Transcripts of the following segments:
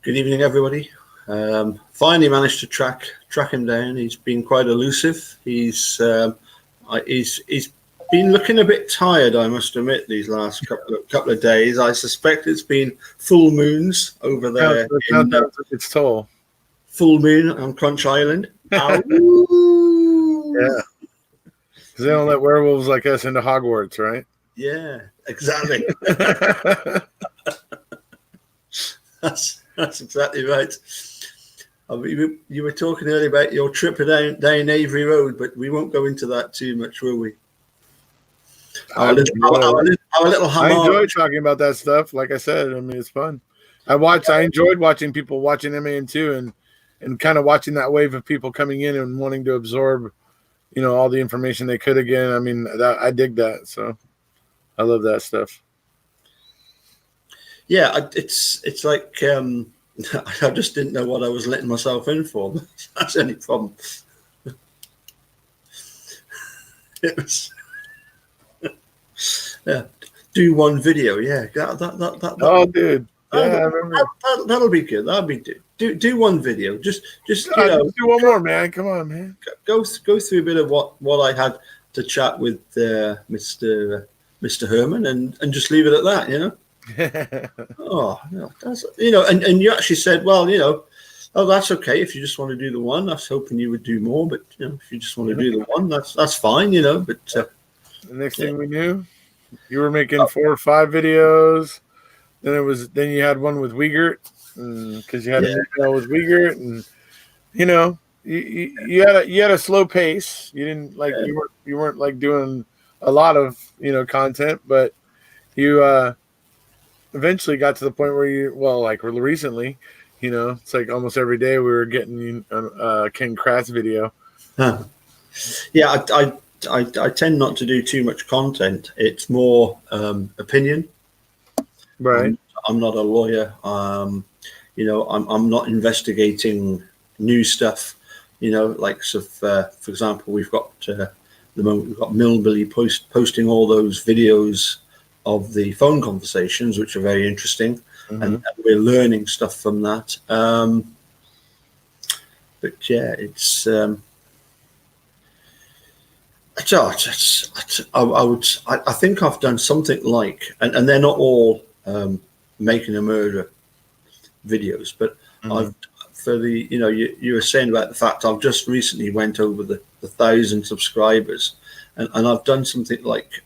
Good evening, everybody. Finally managed to track him down. He's been quite elusive. He's been looking a bit tired, I must admit, these last couple of days. I suspect it's been full moons over there. It's toll. Full moon on Crunch Island. Yeah, because they don't let werewolves like us into Hogwarts, right? Yeah, exactly. That's exactly right. You were talking earlier about your trip down Avery Road, but we won't go into that too much, will we? I enjoy talking about that stuff. Like I said, I mean, it's fun. I enjoyed watching people watching MAN2 and kind of watching that wave of people coming in and wanting to absorb, all the information they could again. I mean, I dig that. So I love that stuff. Yeah, it's like I just didn't know what I was letting myself in for. That's any problem. It was do one video. Yeah, that. Oh, dude. Yeah, I remember. That'll be good. That'll be good. Do one video. Just do one more, man. Come on, man. Go through a bit of what I had to chat with Mr. Herman and just leave it at that. Oh, that's, and you actually said, well, oh, that's okay if you just want to do the one. I was hoping you would do more, but if you just want to do the one, that's fine, But the next thing we knew, you were making 4 or 5 videos. Then you had one with Wiegert, because you had an email with Wiegert, and you had a slow pace. You didn't you weren't like doing a lot of content, but you eventually got to the point where recently, it's like almost every day we were getting a Ken Kratz video. Huh. Yeah, I tend not to do too much content. It's more opinion. Right. I'm not a lawyer. I'm not investigating new stuff. For example, we've got Millbilly posting all those videos of the phone conversations, which are very interesting, and we're learning stuff from that. But yeah, it's. I think I've done something like, and they're not all making a murder videos, but I've for the you were saying about the fact I've just recently went over the 1,000 subscribers, and I've done something like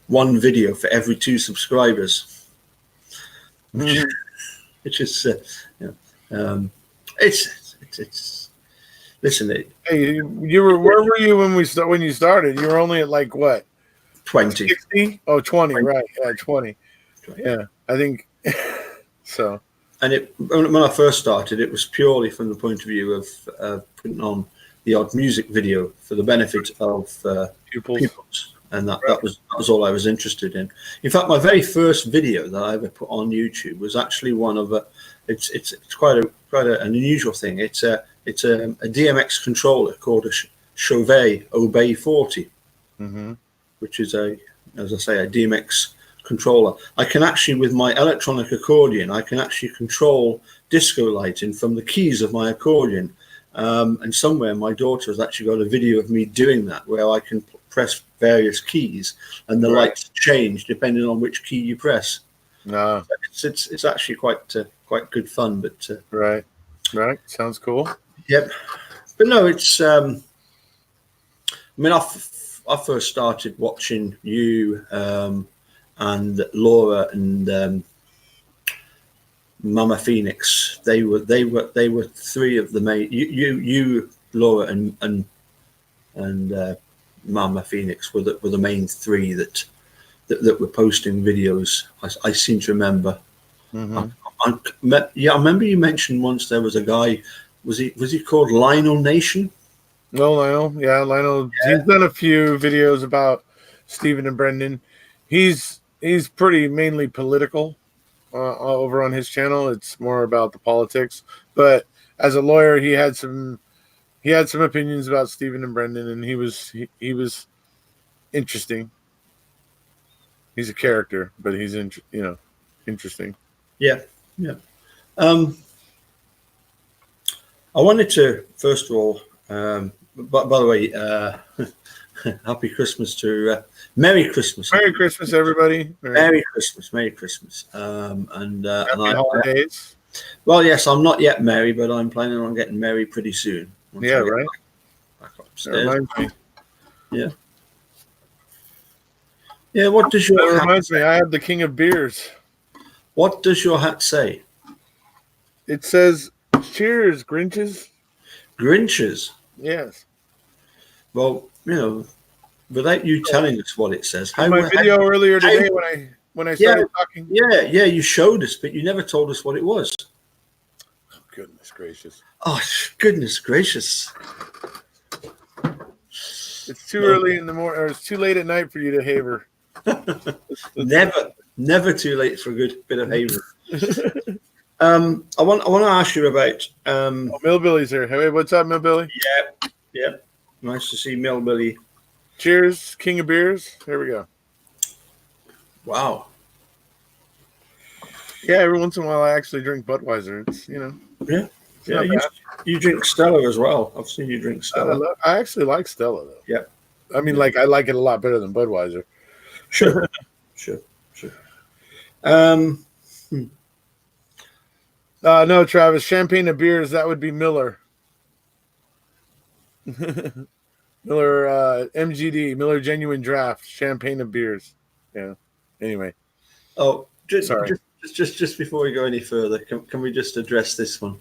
one video for every 2 subscribers, which is it's. Listen, hey, where were you when you started? You were only at like what? 20. 60? Oh, 20, right. Yeah, 20. Yeah, I think so. And when I first started, it was purely from the point of view of putting on the odd music video for the benefit of pupils. And that was all I was interested in. In fact, my very first video that I ever put on YouTube was actually one of it's quite an unusual thing. It's a DMX controller called a Chauvet Obey 40, which is as I say, a DMX controller. I can actually, with my electronic accordion, I can actually control disco lighting from the keys of my accordion. And somewhere my daughter has actually got a video of me doing that, where I can press various keys and the lights change depending on which key you press. No, it's actually quite good fun. But right, sounds cool. Yep, but no, it's. I mean, I first started watching you and Laura and Mama Phoenix. They were 3 of the main. You Laura and Mama Phoenix were the main 3 that were posting videos. I seem to remember. I remember you mentioned once there was a guy. Was he called Lionel Nation? No, Lionel. Yeah, Lionel. Yeah. He's done a few videos about Stephen and Brendan. He's pretty mainly political over on his channel. It's more about the politics. But as a lawyer, he had some opinions about Stephen and Brendan, and he was interesting. He's a character, but he's interesting. Yeah. I wanted to first of all, by the way, happy Christmas to Merry Christmas, Merry Christmas, everybody. Merry Christmas, Merry Christmas, Happy holidays. Well, yes, I'm not yet merry, but I'm planning on getting merry pretty soon. Yeah, right. Back upstairs. That reminds me. Yeah. Yeah. What does your That hat reminds me. say? I have the king of beers. What does your hat say? It says, "Cheers, Grinches." Grinches. Yes. Well, without you telling us what it says, In my video earlier today when I started talking. Yeah, you showed us, but you never told us what it was. Oh, goodness gracious! Oh, goodness gracious! It's too early in the morning, or it's too late at night for you to haver. Never too late for a good bit of haver. I want to ask you about. Millbilly's here. Hey, what's up, Millbilly? Yeah. Nice to see Millbilly. Cheers, king of beers. Here we go. Wow. Yeah, every once in a while I actually drink Budweiser. It's Yeah. You drink Stella as well. I've seen you drink Stella. I actually like Stella though. Yeah. I mean, I like it a lot better than Budweiser. Sure. No, Travis, champagne of beers, that would be Miller. Miller MGD, Miller Genuine Draft, champagne of beers. Yeah. Anyway. Oh, sorry. Just before we go any further, can we just address this one?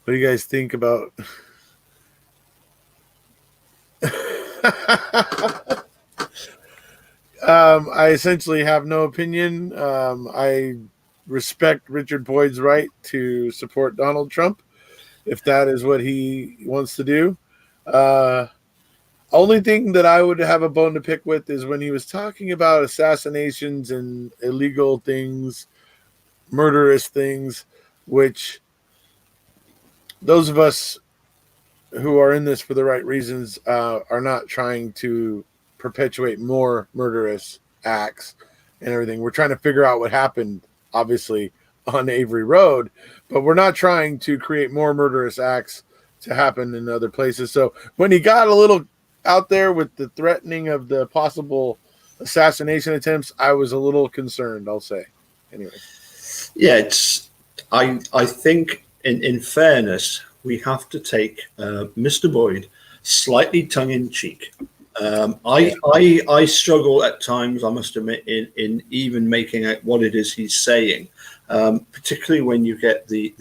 What do you guys think about? I essentially have no opinion. I respect Richard Boyd's right to support Donald Trump if that is what he wants to do. Only thing that I would have a bone to pick with is when he was talking about assassinations and illegal things, murderous things, which those of us who are in this for the right reasons are not trying to perpetuate more murderous acts and everything. We're trying to figure out what happened, obviously, on Avery Road, but we're not trying to create more murderous acts to happen in other places. So when he got a little out there with the threatening of the possible assassination attempts, I was a little concerned, I'll say. Anyway. Yeah, I think in fairness, we have to take Mr. Boyd slightly tongue-in-cheek. I struggle at times, I must admit, in even making out what it is he's saying, particularly when you get the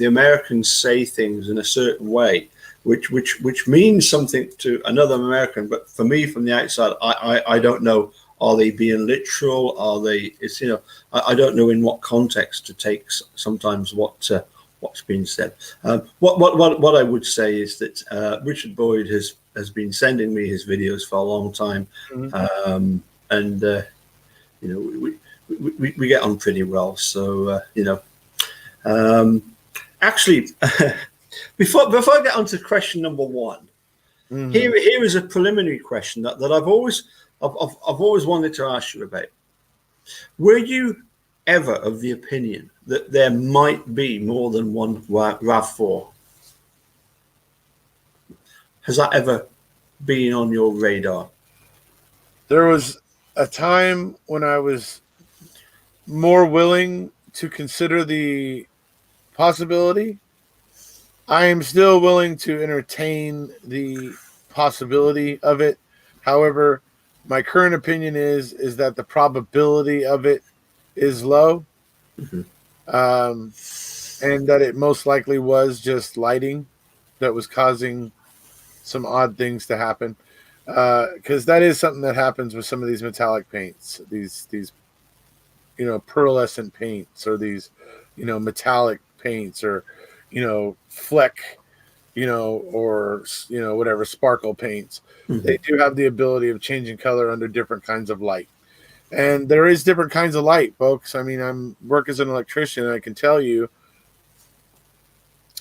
Americans say things in a certain way, which means something to another American, but for me from the outside, I don't know. Are they being literal? Are they? It's I don't know in what context to take sometimes what's been said. What I would say is that Richard Boyd has been sending me his videos for a long time, and we get on pretty well. So actually, before I get on to question number one, here is a preliminary question that I've always wanted to ask you about. Were you ever of the opinion that there might be more than one RAV4? Has that ever been on your radar? There was a time when I was more willing to consider the possibility. I am still willing to entertain the possibility of it. However, my current opinion is that the probability of it is low, and that it most likely was just lighting that was causing some odd things to happen, because that is something that happens with some of these metallic paints, these pearlescent paints, or these metallic paints, or fleck, or whatever, sparkle paints. They do have the ability of changing color under different kinds of light. And there is different kinds of light, folks. I mean, I work as an electrician, and I can tell you,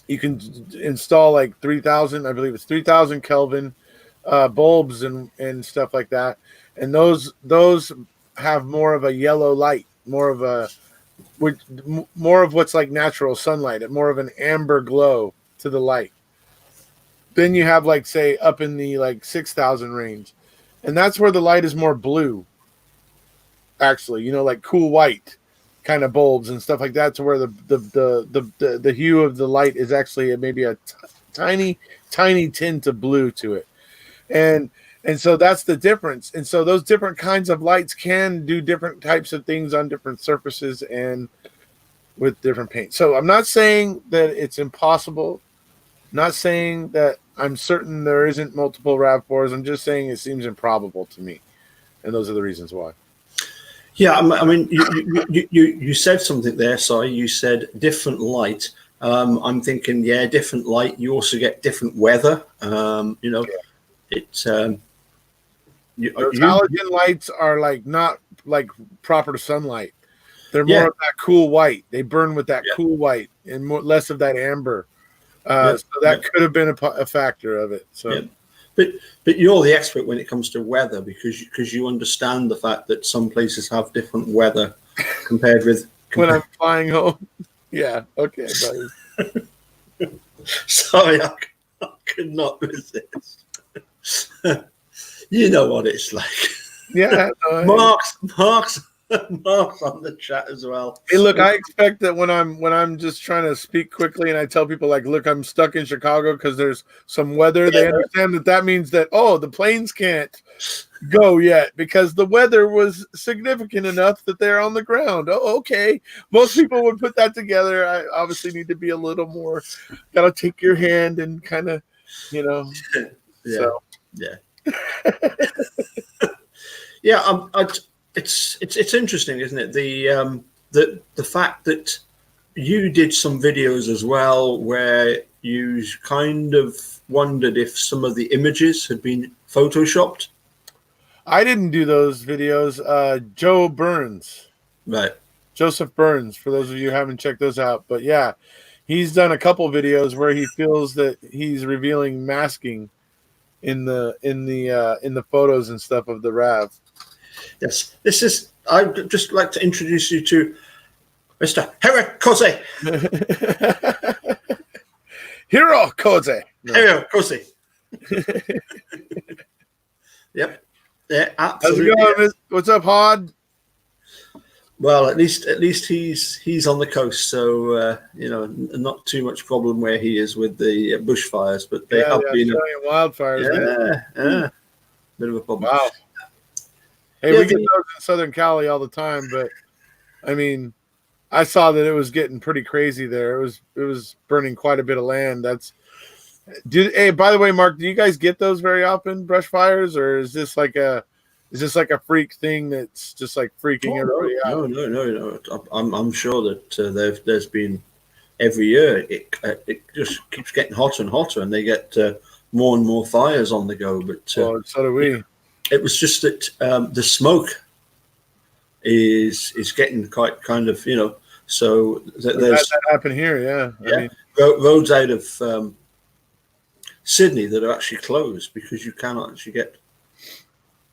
you can install like 3,000, I believe it's 3,000 Kelvin bulbs and stuff like that. And those have more of a yellow light, more of a more of what's like natural sunlight, more of an amber glow to the light. Then you have like say up in the like 6,000 range, and that's where the light is more blue. Actually, you know, like cool white kind of bulbs and stuff like that, to where the hue of the light is actually maybe a tiny tint of blue to it, and so that's the difference. And so those different kinds of lights can do different types of things on different surfaces and with different paint. So I'm not saying that it's impossible, not saying that I'm certain there isn't multiple RAV4s. I'm just saying it seems improbable to me, and those are the reasons why. Yeah, I mean, you said something there. Sorry, you said different light. I'm thinking, yeah, different light. You also get different weather. You know, it's those halogen lights are like not like proper sunlight. They're more of that cool white. They burn with that cool white and less of that amber. So that could have been a factor of it. So, but you're the expert when it comes to weather, because you understand the fact that some places have different weather compared with when I'm flying home. Yeah. Okay, buddy. Sorry, I could not resist. You know what it's like. Yeah. Mark's on the chat as well. Hey, look, I expect that when I'm just trying to speak quickly and I tell people like, look, I'm stuck in Chicago because there's some weather, they understand that means that, oh, the planes can't go yet because the weather was significant enough that they're on the ground. Oh, okay. Most people would put that together. I obviously need to be a little more, gotta take your hand and kind of, you know. It's interesting, isn't it? The fact that you did some videos as well where you kind of wondered if some of the images had been photoshopped. I didn't do those videos. Joe Burns, right? Joseph Burns. For those of you who haven't checked those out, but yeah, he's done a couple videos where he feels that he's revealing masking in the photos and stuff of the RAV. Yes, this is. I'd just like to introduce you to Mr. Erekose. Erekose. Erekose. Yep. Yeah, absolutely. How's it going? What's up, Hod? Well, at least he's on the coast, so you know, not too much problem where he is with the bushfires, but they have been wildfires. Yeah, bit of a problem. Wow. Hey, we get those in Southern Cali all the time, but I mean, I saw that it was getting pretty crazy there. It was burning quite a bit of land. Hey, by the way, Mark, do you guys get those very often, brush fires, or is this like a freak thing that's just like freaking everybody out? No. I'm sure that there's been every year it just keeps getting hotter and hotter, and they get more and more fires on the go. But so do we. It was just that the smoke is getting quite kind of, you know. So there's that happen here, yeah. I mean, roads out of Sydney that are actually closed because you cannot actually get.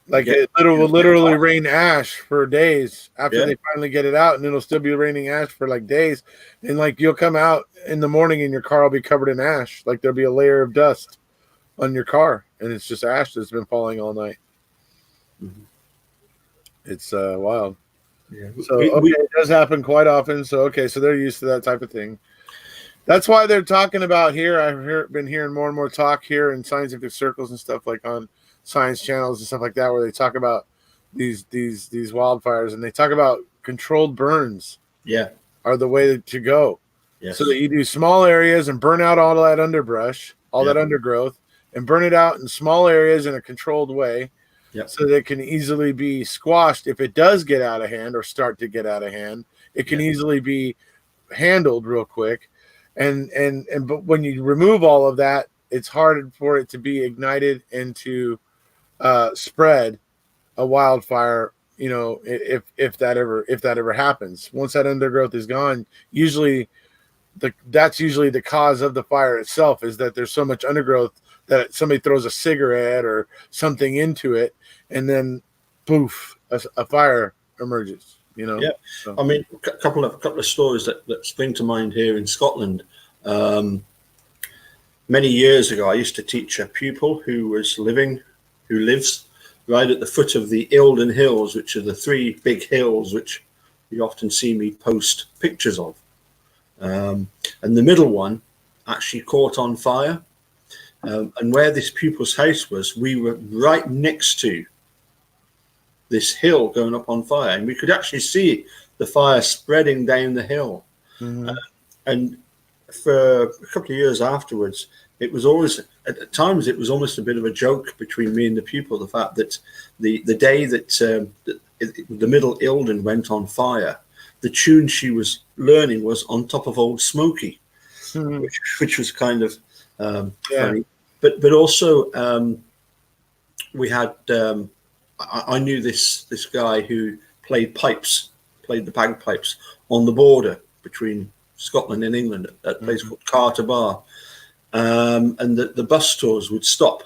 Like it will literally rain ash for days after they finally get it out, and it'll still be raining ash for like days. And like you'll come out in the morning and your car will be covered in ash. Like there'll be a layer of dust on your car, and it's just ash that's been falling all night. Mm-hmm. It's wild. Yeah. So it does happen quite often. So so they're used to that type of thing. That's why they're talking about here. I've been hearing more and more talk here in scientific circles and stuff, like on science channels and stuff like that, where they talk about these wildfires, and they talk about controlled burns. Yeah, are the way to go. Yes. So that you do small areas and burn out all that underbrush, that undergrowth, and burn it out in small areas in a controlled way. Yep. So that it can easily be squashed if it does get out of hand or start to get out of hand. It can easily be handled real quick, but when you remove all of that, it's hard for it to be ignited and to spread a wildfire. You know, if that ever happens, once that undergrowth is gone, that's usually the cause of the fire itself, is that there's so much undergrowth that somebody throws a cigarette or something into it, and then poof, a fire emerges. you know. Yeah, So. I mean, a couple of stories that spring to mind here in Scotland. Many years ago, I used to teach a pupil who lives right at the foot of the Eildon Hills, which are the three big hills which you often see me post pictures of. And the middle one actually caught on fire. And where this pupil's house was, we were right next to this hill going up on fire, and we could actually see the fire spreading down the hill. Mm-hmm. And for a couple of years afterwards, it was always, at times, it was almost a bit of a joke between me and the pupil, the fact that the day that the middle Eildon went on fire, the tune she was learning was On Top of Old Smoky, Mm-hmm. which was kind of funny. But also we had I knew this guy who played the bagpipes on the border between Scotland and England at a place called Carter Bar, and the bus tours would stop.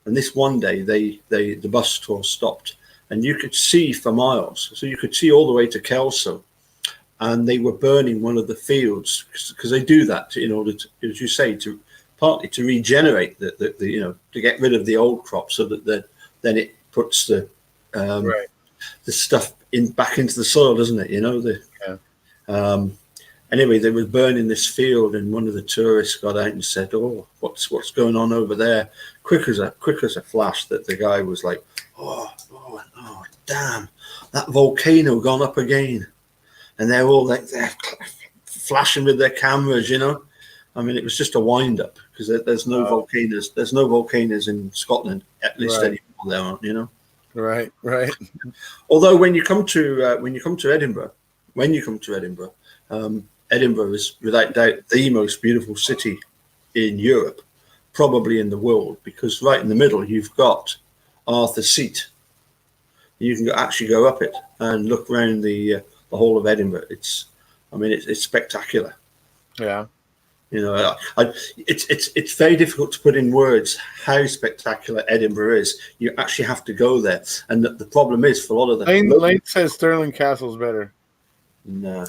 And this one day, the bus tour stopped, and you could see for miles. So you could see all the way to Kelso, and they were burning one of the fields because they do that in order to, as you say, partly to regenerate the to get rid of the old crop, so that then it puts the stuff back into the soil, doesn't it? Anyway, they were burning this field, and one of the tourists got out and said, "Oh, what's going on over there?" Quick as a flash, that the guy was like, "Oh, damn, that volcano gone up again," and they're all like they're flashing with their cameras, I mean, it was just a wind up because there's no volcanoes. There's no volcanoes in Scotland, at least anymore. There aren't, Right. Although when you come to Edinburgh, Edinburgh is without doubt the most beautiful city in Europe, probably in the world, because right in the middle you've got Arthur's Seat. You can actually go up it and look around the whole of Edinburgh. It's spectacular. Yeah. It's very difficult to put in words how spectacular Edinburgh is. You actually have to go there, and the problem is for a lot of the Lane says Stirling Castle's better. No,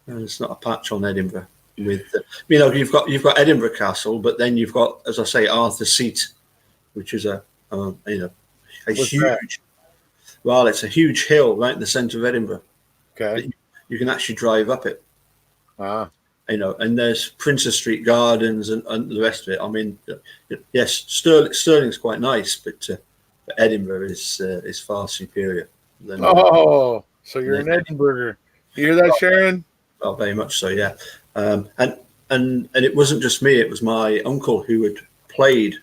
it's not a patch on Edinburgh. With you've got Edinburgh Castle, but then you've got, as I say, Arthur's Seat, which is a huge. Well, it's a huge hill right in the centre of Edinburgh. Okay, you can actually drive up it. And there's Princess Street Gardens and the rest of it. I mean, yes, Stirling's quite nice, but Edinburgh is far superior. So you're an Edinburgher. You hear that, Sharon? Well, very much so, yeah. And it wasn't just me; it was my uncle who had played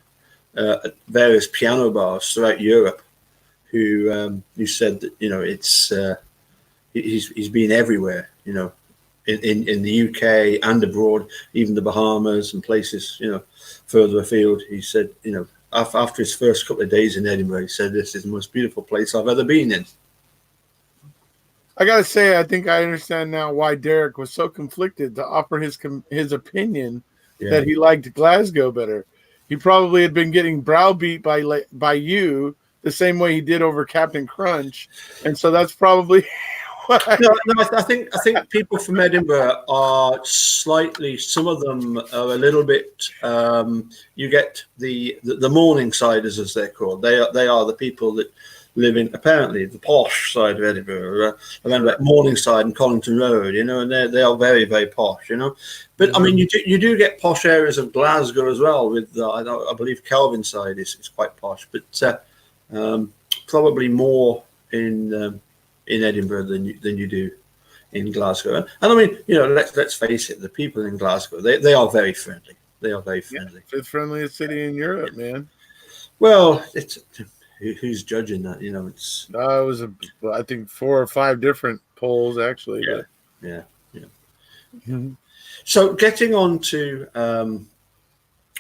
at various piano bars throughout Europe, who said that it's he's been everywhere, in the UK and abroad, even the Bahamas and places, further afield. He said, after his first couple of days in Edinburgh, he said, "This is the most beautiful place I've ever been in." I gotta say, I think I understand now why Derek was so conflicted to offer his opinion that he liked Glasgow better. He probably had been getting browbeat by you the same way he did over Captain Crunch, and so that's probably. No, I think people from Edinburgh are slightly. Some of them are a little bit. You get the Morningsiders, as they're called. They are the people that live in apparently the posh side of Edinburgh, around about Morningside and Collington Road. And they are very, very posh. But I mean, you do get posh areas of Glasgow as well. With I believe Kelvinside is quite posh, but probably more in Edinburgh than you do in Glasgow. And I mean, let's face it, the people in Glasgow, they are very friendly. They are very friendly. It's the friendliest city in Europe, man. Well, it's who's judging that? It's it was I think 4 or 5 different polls actually. Yeah. Mm-hmm. So getting on to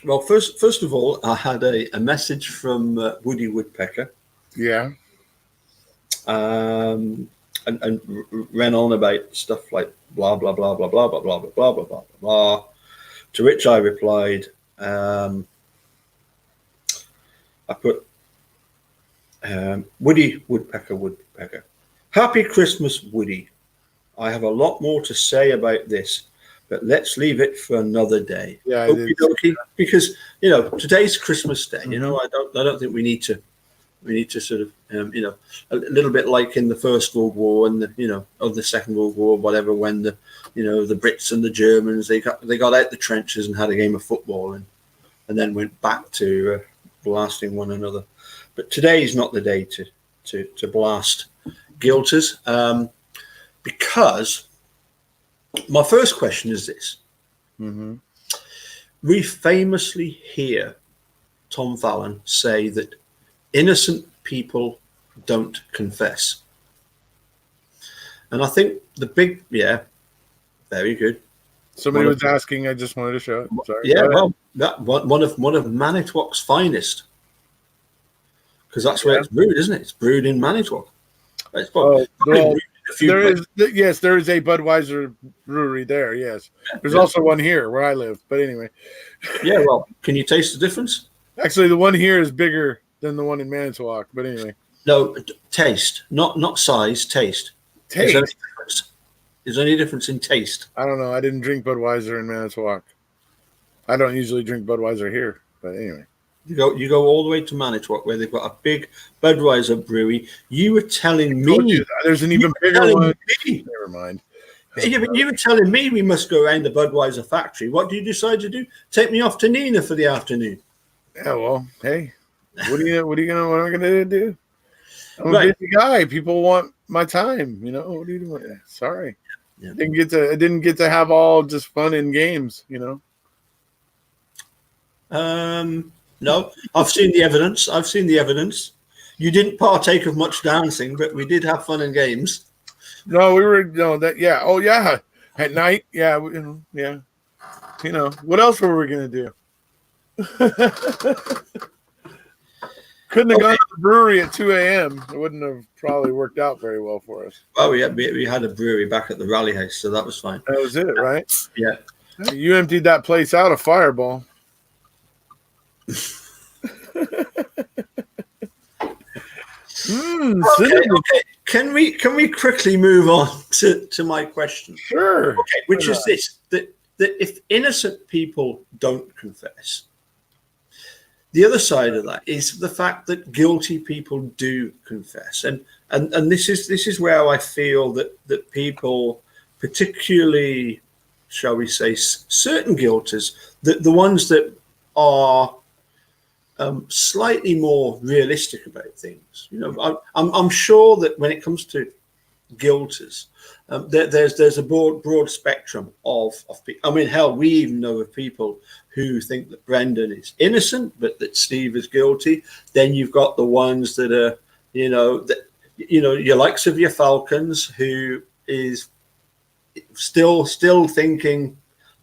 well, first of all, I had a message from Woody Woodpecker. Yeah. And ran on about stuff like blah blah blah blah blah blah blah blah blah blah blah blah. To which I replied, I put, Woody Woodpecker. Happy Christmas, Woody. I have a lot more to say about this, but let's leave it for another day. Yeah, Okie dokie. Because today's Christmas Day. I don't think we need to sort of a little bit like in the First World War and the Second World War, whatever, when the Brits and the Germans they got out the trenches and had a game of football and then went back to blasting one another. But today is not the day to blast guilters, because my first question is this. Mm-hmm. We famously hear Tom Fallon say that innocent people don't confess. And I think very good. Somebody was asking, I just wanted to show it. Sorry. Yeah, well, that one of Manitowoc's finest. Because that's where it's brewed, isn't it? It's brewed in Manitowoc. It's probably there is a Budweiser brewery there. Yes, there's also one here where I live. But anyway, yeah. Well, can you taste the difference? Actually, the one here is bigger than the one in Manitowoc. But anyway, no, taste, not size. Taste. Taste. Is there any difference in taste? I don't know. I didn't drink Budweiser in Manitowoc. I don't usually drink Budweiser here. But anyway. You go all the way to Manitowoc where they've got a big Budweiser brewery. You were telling me there's an even bigger one. Never mind. Yeah, but you were telling me we must go around the Budweiser factory. What do you decide to do? Take me off to Nina for the afternoon. Yeah, well, hey, what am I gonna do? I'm a busy guy. People want my time. What do you do? Sorry, I didn't get to have all just fun and games. No, I've seen the evidence. You didn't partake of much dancing, but we did have fun and games. No, Oh, yeah. At night. Yeah. What else were we going to do? Couldn't have gone to the brewery at 2 a.m. It wouldn't have probably worked out very well for us. Well, we had a brewery back at the Rally House, so that was fine. That was it, right? Yeah. You emptied that place out of Fireball. Okay. Can we quickly move on to my question? Sure. Okay, which is this: that if innocent people don't confess, the other side of that is the fact that guilty people do confess, and this is where I feel that people, particularly, shall we say, certain guilters, the ones that are slightly more realistic about things. I'm sure that when it comes to guilters, there's a broad spectrum of people. I mean, hell, we even know of people who think that Brendan is innocent, but that Steve is guilty. Then you've got the ones that are, your likes of your Falcons, who is still thinking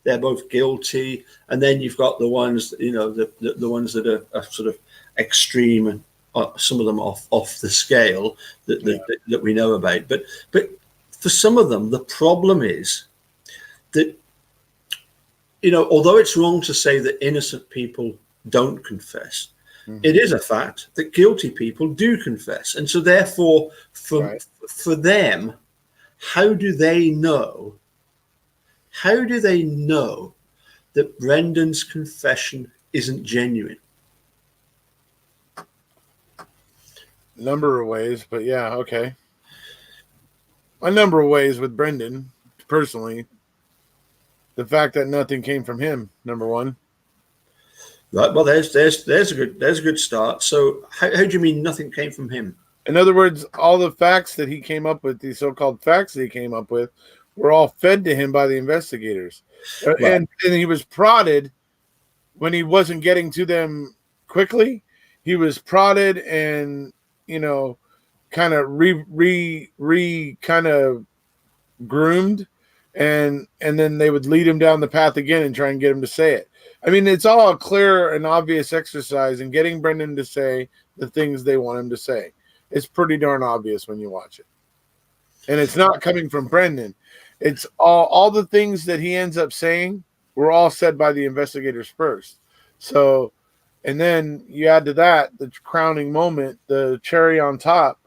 they're both guilty, and then you've got the ones, the ones that are sort of extreme and some of them off the scale that we know about. But for some of them, the problem is that, although it's wrong to say that innocent people don't confess, it is a fact that guilty people do confess, and so therefore, for them, how do they know? How do they know that Brendan's confession isn't genuine? Number of ways, but yeah, okay. A number of ways with Brendan, personally. The fact that nothing came from him, number one. Right. Well, there's a good start. So how do you mean nothing came from him? In other words, all the facts that he came up with, these so-called facts that he came up with, were all fed to him by the investigators. Right. And he was prodded when he wasn't getting to them quickly. He was prodded and, kind of kind of groomed, and then they would lead him down the path again and try and get him to say it. I mean, it's all a clear and obvious exercise in getting Brendan to say the things they want him to say. It's pretty darn obvious when you watch it. And it's not coming from Brendan. It's all the things that he ends up saying were all said by the investigators first. So And then you add to that the crowning moment, the cherry on top,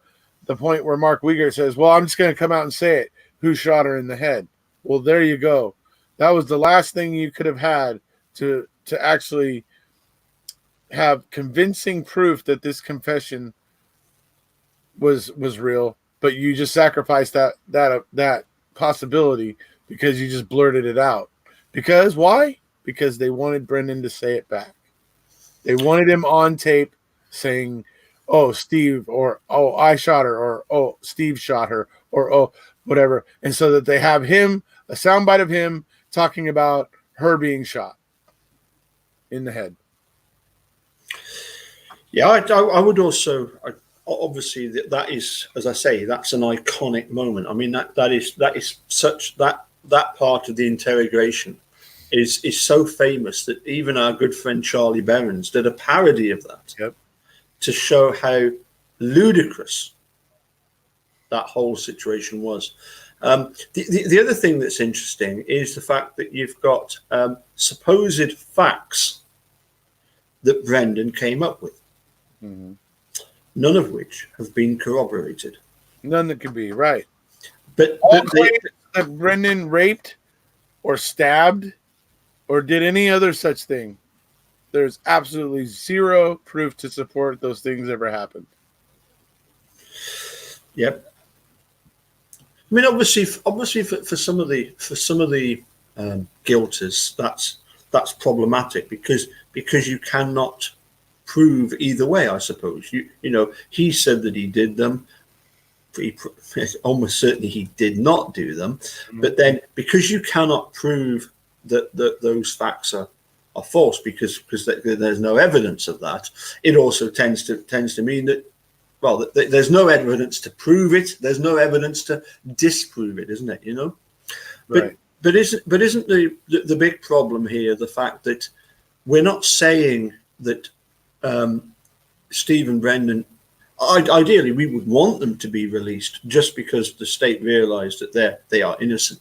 the point where Mark Wiegert says, well, I'm just going to come out and say it. Who shot her in the head? Well, there you go. That was the last thing you could have had to actually have convincing proof that this confession was real, but you just sacrificed that possibility because you just blurted it out. Because why? Because they wanted Brendan to say it back. They wanted him on tape saying, "Oh, Steve," or "Oh, I shot her," or "Oh, Steve shot her," or "Oh, whatever," and so that they have him, a soundbite of him talking about her being shot in the head. Yeah, I would also obviously that is, as I say, that's an iconic moment. I mean that is such that part of the interrogation is so famous that even our good friend Charlie Berens did a parody of that. Yep. To show how ludicrous that whole situation was. The other thing that's interesting is the fact that you've got supposed facts that Brendan came up with, none of which have been corroborated. None that could be right. But that Brendan raped or stabbed or did any other such thing, there's absolutely zero proof to support those things ever happened. Yep. I mean, obviously, for some of the guilters, that's problematic because you cannot prove either way. I suppose you know he said that he did them. Almost certainly he did not do them, but then because you cannot prove that those facts are false because there's no evidence of that, it also tends to mean that, well, there's no evidence to prove it, there's no evidence to disprove it, isn't it? You know, right. but isn't the big problem here the fact that we're not saying that Steve and Brendan, ideally we would want them to be released just because the state realized that they are innocent,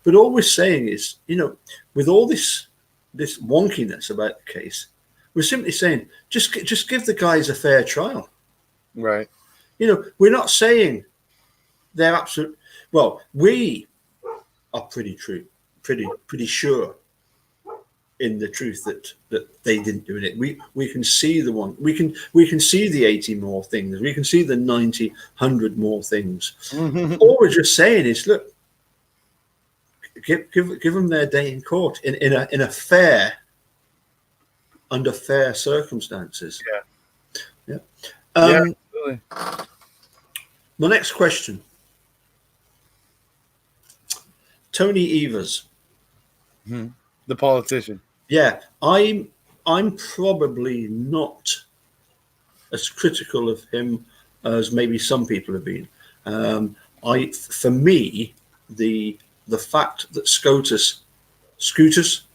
but all we're saying is, you know, with all this wonkiness about the case, we're simply saying just give the guys a fair trial. Right. You know, we're not saying they're absolute. Well, we are pretty sure in the truth that they didn't do it. We can see the one. We can see the 80 more things. We can see the 90, 100 more things. All we're just saying is, look, give them their day in court in a fair, under fair circumstances. Yeah. Absolutely. My next question. Tony Evers. The politician. Yeah, I'm probably not as critical of him as maybe some people have been. For me, the fact that Scotus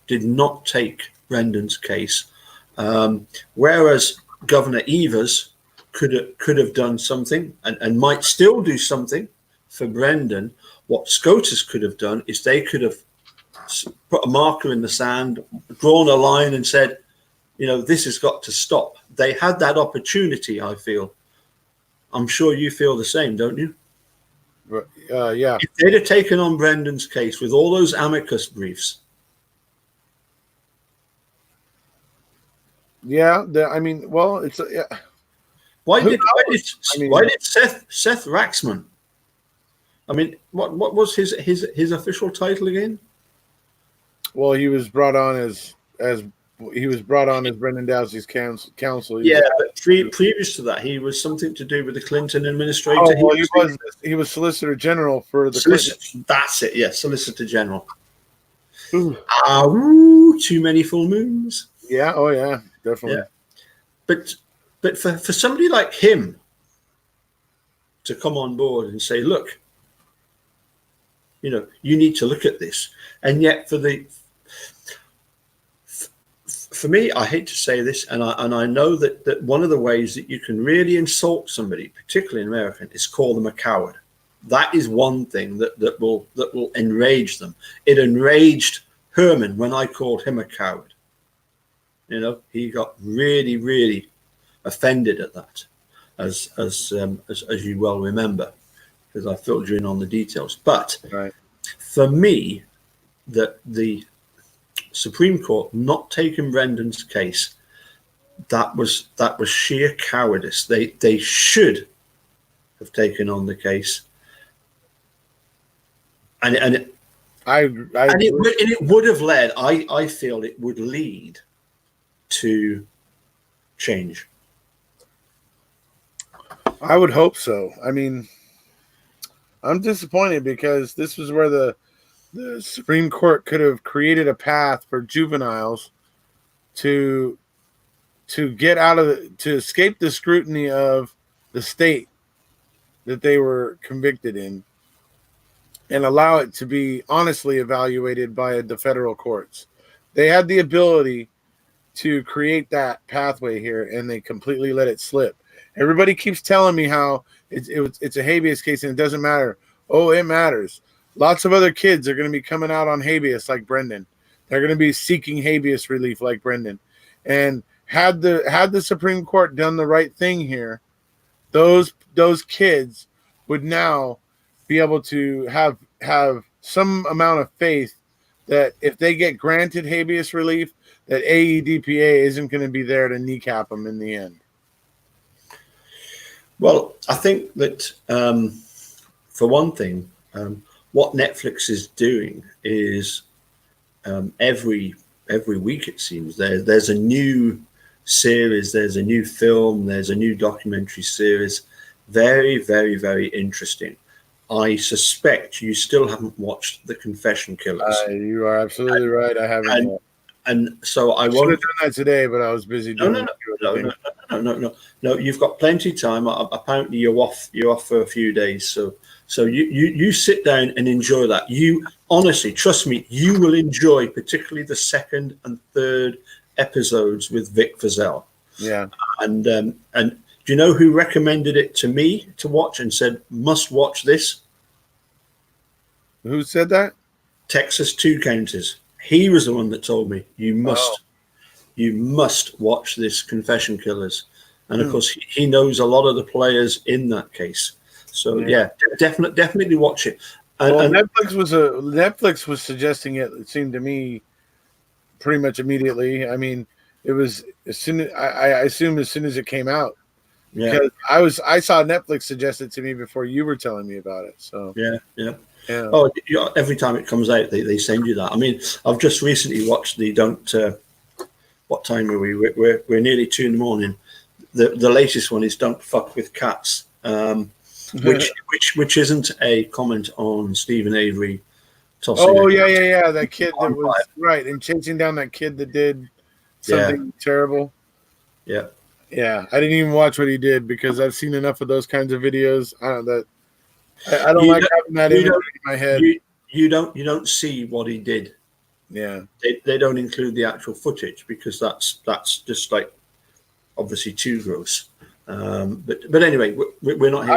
did not take Brendan's case, whereas Governor Evers could have done something and might still do something for Brendan. What Scotus could have done is they could have put a marker in the sand, drawn a line and said, you know, this has got to stop. They had that opportunity, I feel. I'm sure you feel the same, don't you? Yeah. If they'd have taken on Brendan's case with all those amicus briefs. Yeah. I mean, well, it's... yeah. Why did Seth Waxman? I mean, what was his official title again? Well, he was brought on as Brendan Dowsey's counsel. Yeah, but previous to that, he was something to do with the Clinton administrator. Oh, well, he was Solicitor General for the Clinton. That's it. Yeah, Solicitor General. Too many full moons. Yeah. Oh, yeah. Definitely. Yeah. But for somebody like him to come on board and say, look, you know, you need to look at this, and yet for me, I hate to say this, and I know that one of the ways that you can really insult somebody, particularly in American, is call them a coward. That is one thing that will enrage them. It enraged Herman when I called him a coward. You know, he got really, really offended at that, as you well remember, because I filled you in on the details. But for me, that the Supreme Court not taking Brendan's case, that was sheer cowardice. They should have taken on the case, and it would have led. I feel it would lead to change. I would hope so. I mean, I'm disappointed because this was where the Supreme Court could have created a path for juveniles to get out of to escape the scrutiny of the state that they were convicted in, and allow it to be honestly evaluated by the federal courts. They had the ability to create that pathway here, and they completely let it slip. Everybody keeps telling me how it's a habeas case and it doesn't matter. Oh, it matters. Lots of other kids are going to be coming out on habeas like Brendan. They're going to be seeking habeas relief like Brendan. And had the Supreme Court done the right thing here, those kids would now be able to have some amount of faith that if they get granted habeas relief, that AEDPA isn't going to be there to kneecap them in the end. Well, I think that for one thing, what Netflix is doing is every week, it seems, there's a new series, there's a new film, there's a new documentary series. Very, very, very interesting. I suspect you still haven't watched The Confession Killers. You are absolutely right. I haven't. And so I should have done that today, but I was busy doing No. You've got plenty of time. Apparently, you're off for a few days. So you sit down and enjoy that. You honestly, trust me, you will enjoy particularly the second and third episodes with Vic Vazell. Yeah. And do you know who recommended it to me to watch and said must watch this? Who said that? Texas Two Counties. He was the one that told me you must watch this Confession Killers, and of course he knows a lot of the players in that case. So yeah, definitely watch it. And Netflix was suggesting it. It seemed to me pretty much immediately. I mean, it was as soon as I assume as soon as it came out. Yeah, because I saw Netflix suggest it to me before you were telling me about it. So yeah. Oh, every time it comes out, they send you that. I mean, I've just recently watched the what time are we? We're nearly 2 a.m. The latest one is Don't Fuck with Cats, which isn't a comment on Stephen Avery. Oh yeah. That kid that was right and chasing down that kid that did something terrible. Yeah. Yeah, I didn't even watch what he did because I've seen enough of those kinds of videos. I don't like having that image in my head. You don't see what he did. Yeah, they don't include the actual footage because that's just like obviously too gross. But anyway, we're not here.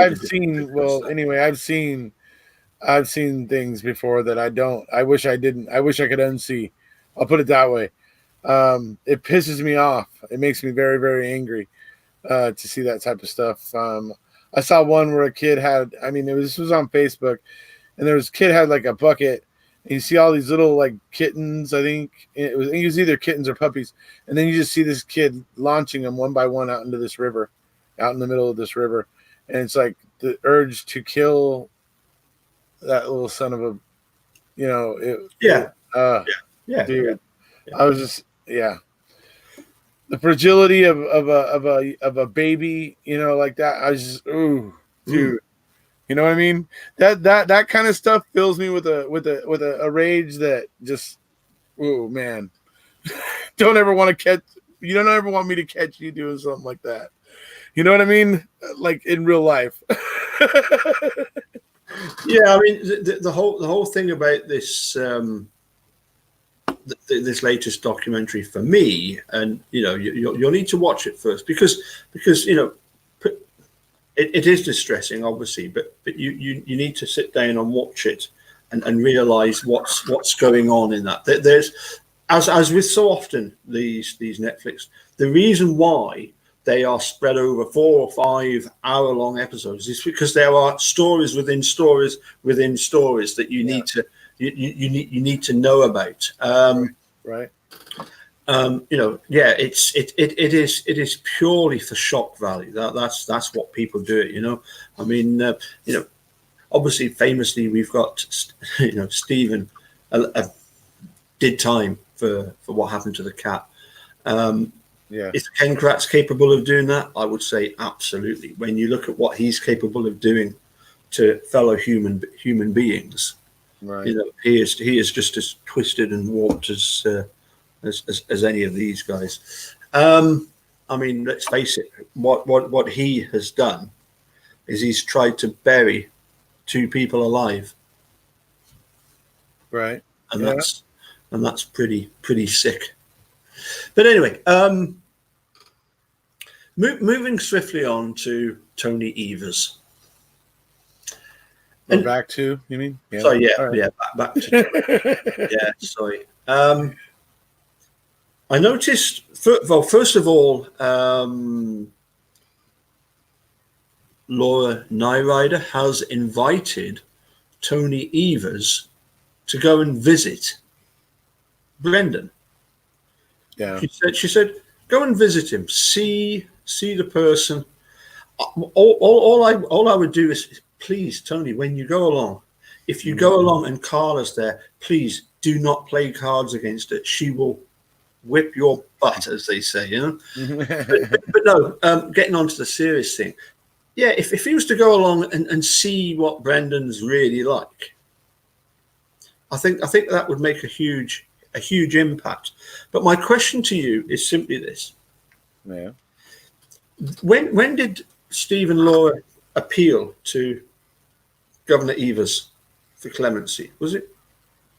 I've seen things before that I don't. I wish I didn't. I wish I could unsee. I'll put it that way. It pisses me off. It makes me very, very angry to see that type of stuff. I saw one where a kid had, this was on Facebook, and there was a kid had like a bucket, and you see all these little like kittens. I think it was either kittens or puppies, and then you just see this kid launching them one by one out into this river, out in the middle of this river, and it's like the urge to kill that little son of a, dude. I was just. Yeah, the fragility of a baby, like that. I was just, ooh, dude, you know what I mean? That kind of stuff fills me with a rage that just, ooh, man, don't ever want to catch. You don't ever want me to catch you doing something like that. You know what I mean? Like in real life. Yeah, I mean the whole thing about this. This latest documentary for me, and you'll need to watch it first because it is distressing, obviously, but you need to sit down and watch it and realize what's going on in that. as with so often these Netflix, the reason why they are spread over 4 or 5 hour-long episodes is because there are stories within stories within stories that you need to you need to know about. Right. It is purely for shock value. That's what people do it. I mean, obviously, famously, we've got Stephen did time for what happened to the cat. Is Ken Kratz capable of doing that? I would say absolutely. When you look at what he's capable of doing to fellow human beings, right? He is just as twisted and warped as any of these guys. I mean, let's face it. What he has done is he's tried to bury 2 people alive, right? And that's pretty sick. But anyway, moving swiftly on to Tony Evers. And back to, you mean? Yeah. Sorry, back to yeah. Sorry. I noticed. First of all, Laura Nyrider has invited Tony Evers to go and visit Brendan. Yeah. She said, go and visit him. See the person. All I would do is, please, Tony, when you go along, if you go along and Carla's there, please do not play cards against her. She will whip your butt, as they say, but no, getting on to the serious thing. Yeah, if he was to go along and see what Brendan's really like, I think that would make a huge impact. But my question to you is simply this. Yeah. When did Steve and Laura appeal to Governor Evers for clemency? Was it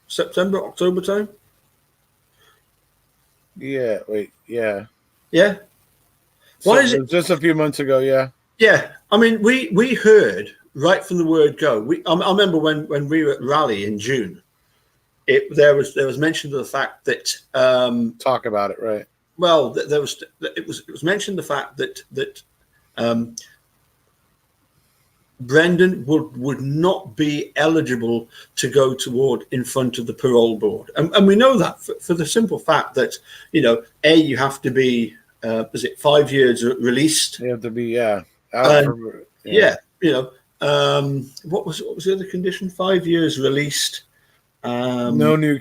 September, October time? Yeah. Wait. Yeah. Yeah. Why is it just a few months ago? Yeah. Yeah. I mean, we heard right from the word go. I remember when we were at Raleigh in June. There was mention of the fact that talk about it, right? Well, it was mentioned the fact that Brendan would not be eligible to go toward in front of the parole board, and we know that for the simple fact that you have to be 5 years released. You have to be what was the other condition? 5 years released. No new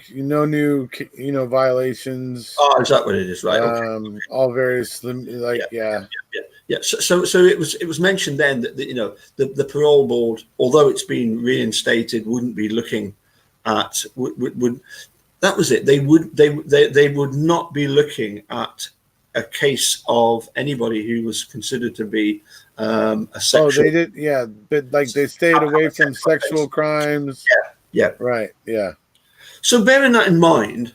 violations. Oh, is that what it is? Right. Okay. All various Yeah. So it was mentioned then that the parole board, although it's been reinstated, wouldn't be looking at would that was it. They would not be looking at a case of anybody who was considered to be a sexual. Oh, they did, yeah, but they stayed away from sexual crimes. Yeah. Right. Yeah. So bearing that in mind,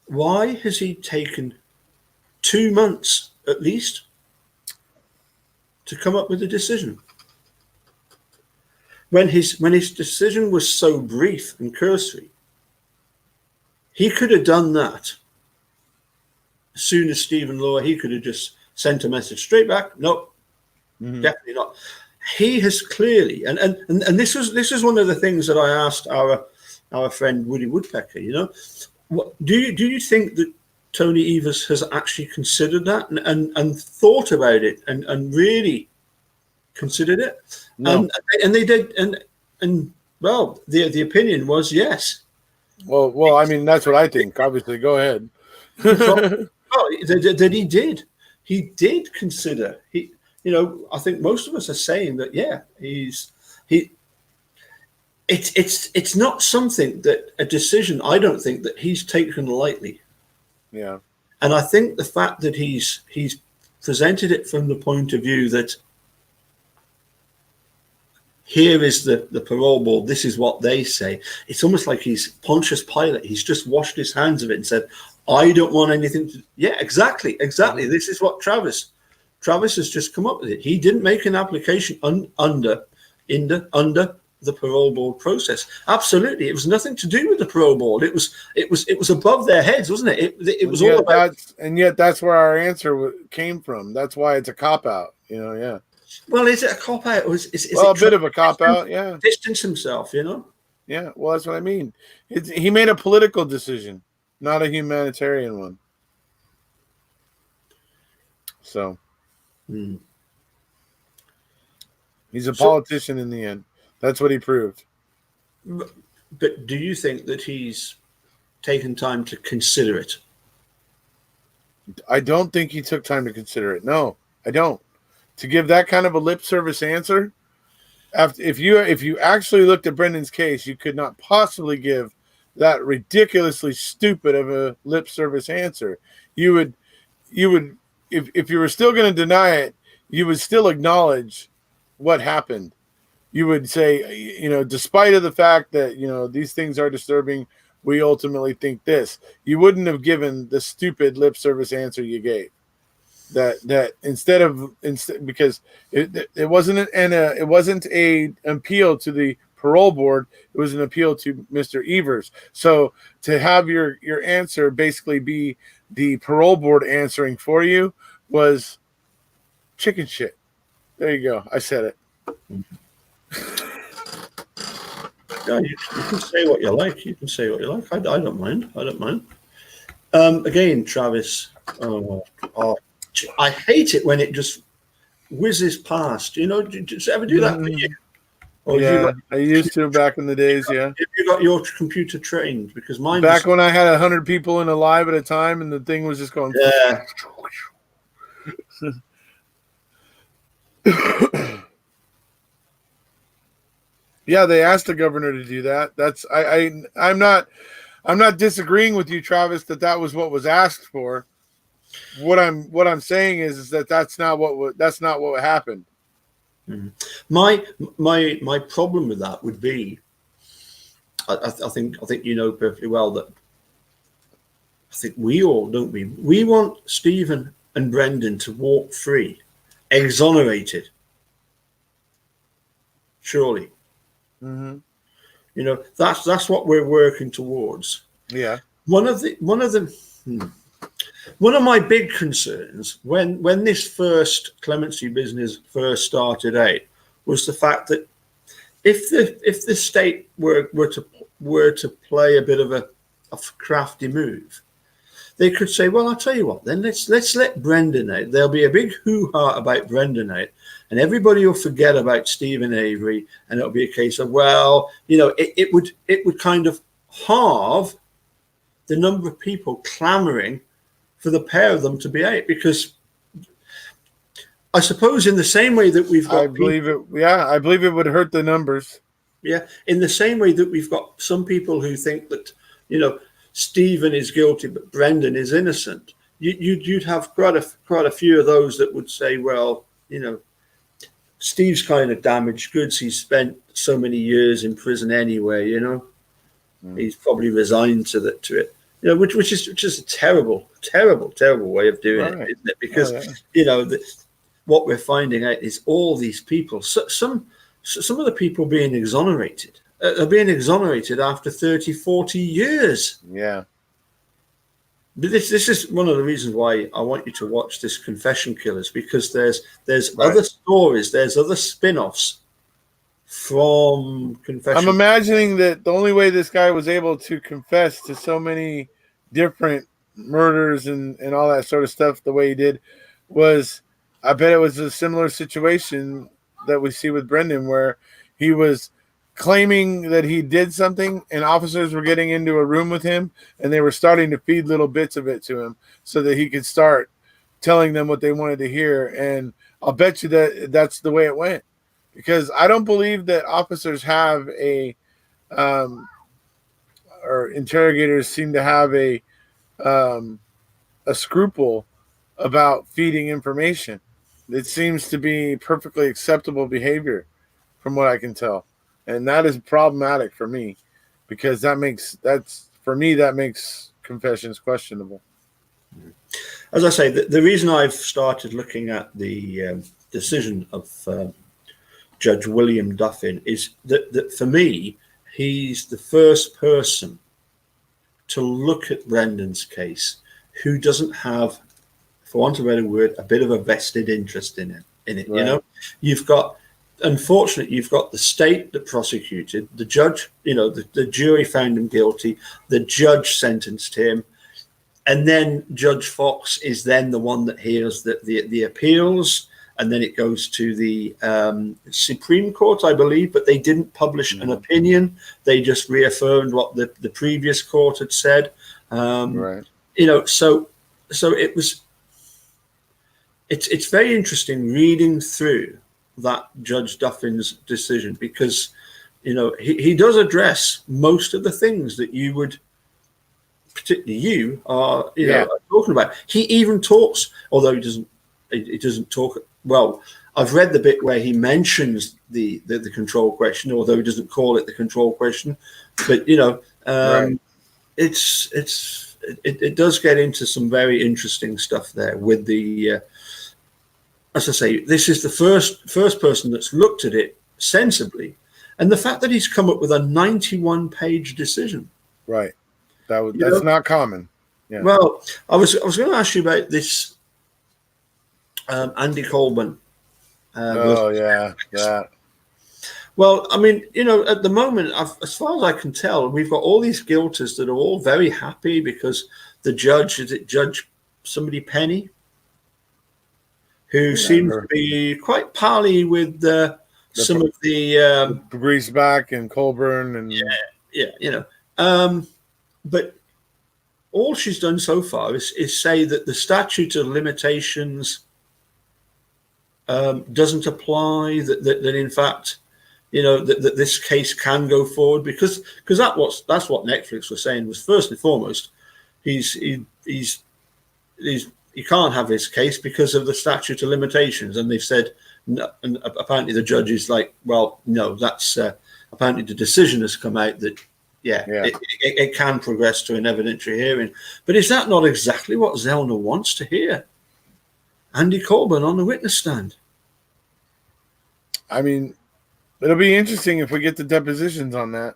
why has he taken 2 months at least to come up with a decision? When his decision was so brief and cursory, he could have done that as soon as Stephen Law. He could have just sent a message straight back. Nope, definitely not. He has clearly, and this is one of the things that I asked our friend Woody Woodpecker. What do you think that Tony Evers has actually considered that and thought about it and really considered it? No. And they did, and well, the opinion was yes. Well, I mean, that's what I think. Obviously, go ahead. That he did. He did consider. I think most of us are saying that. Yeah, It's not something that a decision. I don't think that he's taken lightly. Yeah, and I think the fact that he's presented it from the point of view that here is the parole board. This is what they say. It's almost like he's Pontius Pilate. He's just washed his hands of it and said, "I don't want anything to." Yeah, exactly. This is what Travis has just come up with it. He didn't make an application under the parole board process. Absolutely, it was nothing to do with the parole board. It was above their heads, wasn't it? It was all about. Yet that's where our answer came from. That's why it's a cop out. Yeah. Well, is it a cop out? Or is a bit of a cop out? Yeah. Distance himself, Yeah. Well, that's what I mean. He made a political decision, not a humanitarian one. So. He's a politician in the end. That's what he proved. But do you think that he's taken time to consider it? I don't think he took time to consider it. No, I don't. To give that kind of a lip service answer, if you actually looked at Brendan's case, you could not possibly give that ridiculously stupid of a lip service answer. You would if you were still going to deny it, you would still acknowledge what happened. You would say, despite of the fact that, these things are disturbing, we ultimately think this. You wouldn't have given the stupid lip service answer you gave. That instead because it wasn't it wasn't a appeal to the parole board, it was an appeal to Mr. Evers. So to have your answer basically be the parole board answering for you was chicken shit. There you go. I said it. Yeah, you can say what you like. You can say what you like. I don't mind. Again, Travis. I hate it when it just whizzes past. Do you ever do that for you? Or I used to back in the days. Yeah. Have you got your computer trained? Because mine. Back when I had 100 people in a live at a time, and the thing was just going. Yeah. Yeah, they asked the governor to do that. That's I'm not disagreeing with you, Travis, that was what was asked for. What I'm saying is that that's not what happened. Mm-hmm. My problem with that would be, I think you know perfectly well that I think we all, don't we? We want Stephen and Brendan to walk free, exonerated. Surely. Mm-hmm. That's what we're working towards. Yeah. One of my big concerns when this first clemency business first started out was the fact that if the state were to play a bit of a crafty move, they could say, well, I'll tell you what, then let's let Brendan out. There'll be a big hoo-ha about Brendan out, and everybody will forget about Stephen Avery, and it'll be a case of, well, it would kind of halve the number of people clamoring for the pair of them to be out, because I suppose in the same way that we've got, I believe it would hurt the numbers. Yeah, in the same way that we've got some people who think that Stephen is guilty but Brendan is innocent. You'd have quite a few of those that would say, well, Steve's kind of damaged goods. He's spent so many years in prison anyway. He's probably resigned to it. Which is a terrible way of doing it, isn't it? Because what we're finding out is all these people. Some of the people being exonerated are being exonerated after 30, 40 years. Yeah. But this is one of the reasons why I want you to watch this Confession Killers, because there's other stories, there's other spin-offs from Confession. I'm imagining that the only way this guy was able to confess to so many different murders and all that sort of stuff the way he did was, I bet it was a similar situation that we see with Brendan, where he was claiming that he did something and officers were getting into a room with him and they were starting to feed little bits of it to him so that he could start telling them what they wanted to hear. And I'll bet you that that's the way it went, because I don't believe that officers have or interrogators seem to have a scruple about feeding information. It seems to be perfectly acceptable behavior from what I can tell. And that is problematic for me, because that makes confessions questionable. As I say, the reason I've started looking at the decision of Judge William Duffin is that for me, he's the first person to look at Brendan's case who doesn't have, for want of a better word, a bit of a vested interest in it. Right. You know, you've got, unfortunately, you've got the state that prosecuted, the judge, you know, the jury found him guilty, the judge sentenced him, and then Judge Fox is then the one that hears the appeals, and then it goes to the Supreme Court, I believe, but they didn't publish an opinion. They just reaffirmed what the previous court had said. You know, so it was. It's very interesting reading through that Judge Duffin's decision, because, you know, he does address most of the things that you would, particularly you, are talking about. He even talks, although he doesn't talk. Well, I've read the bit where he mentions the control question, although he doesn't call it the control question. But you know, it does get into some very interesting stuff there with the. As I say, this is the first person that's looked at it sensibly, and the fact that he's come up with a 91-page decision. Right. That's not common. Yeah. Well, I was going to ask you about this. Andy Colburn. That. Well, I mean, you know, at the moment, as far as I can tell, we've got all these guilters that are all very happy because the judge, is it Judge somebody Penny, who seems to be quite pally with some of the Griesbach and Colburn and you know, but all she's done so far is say that the statute of limitations doesn't apply, that in fact, you know, that this case can go forward because that's what Netflix was saying was, first and foremost, he can't have his case because of the statute of limitations, and they've said no, and apparently the judge is like, well, no, that's apparently the decision has come out that it can progress to an evidentiary hearing. But is that not exactly what Zellner wants to hear? Andy Colburn on the witness stand. I mean, it'll be interesting if we get the depositions on that.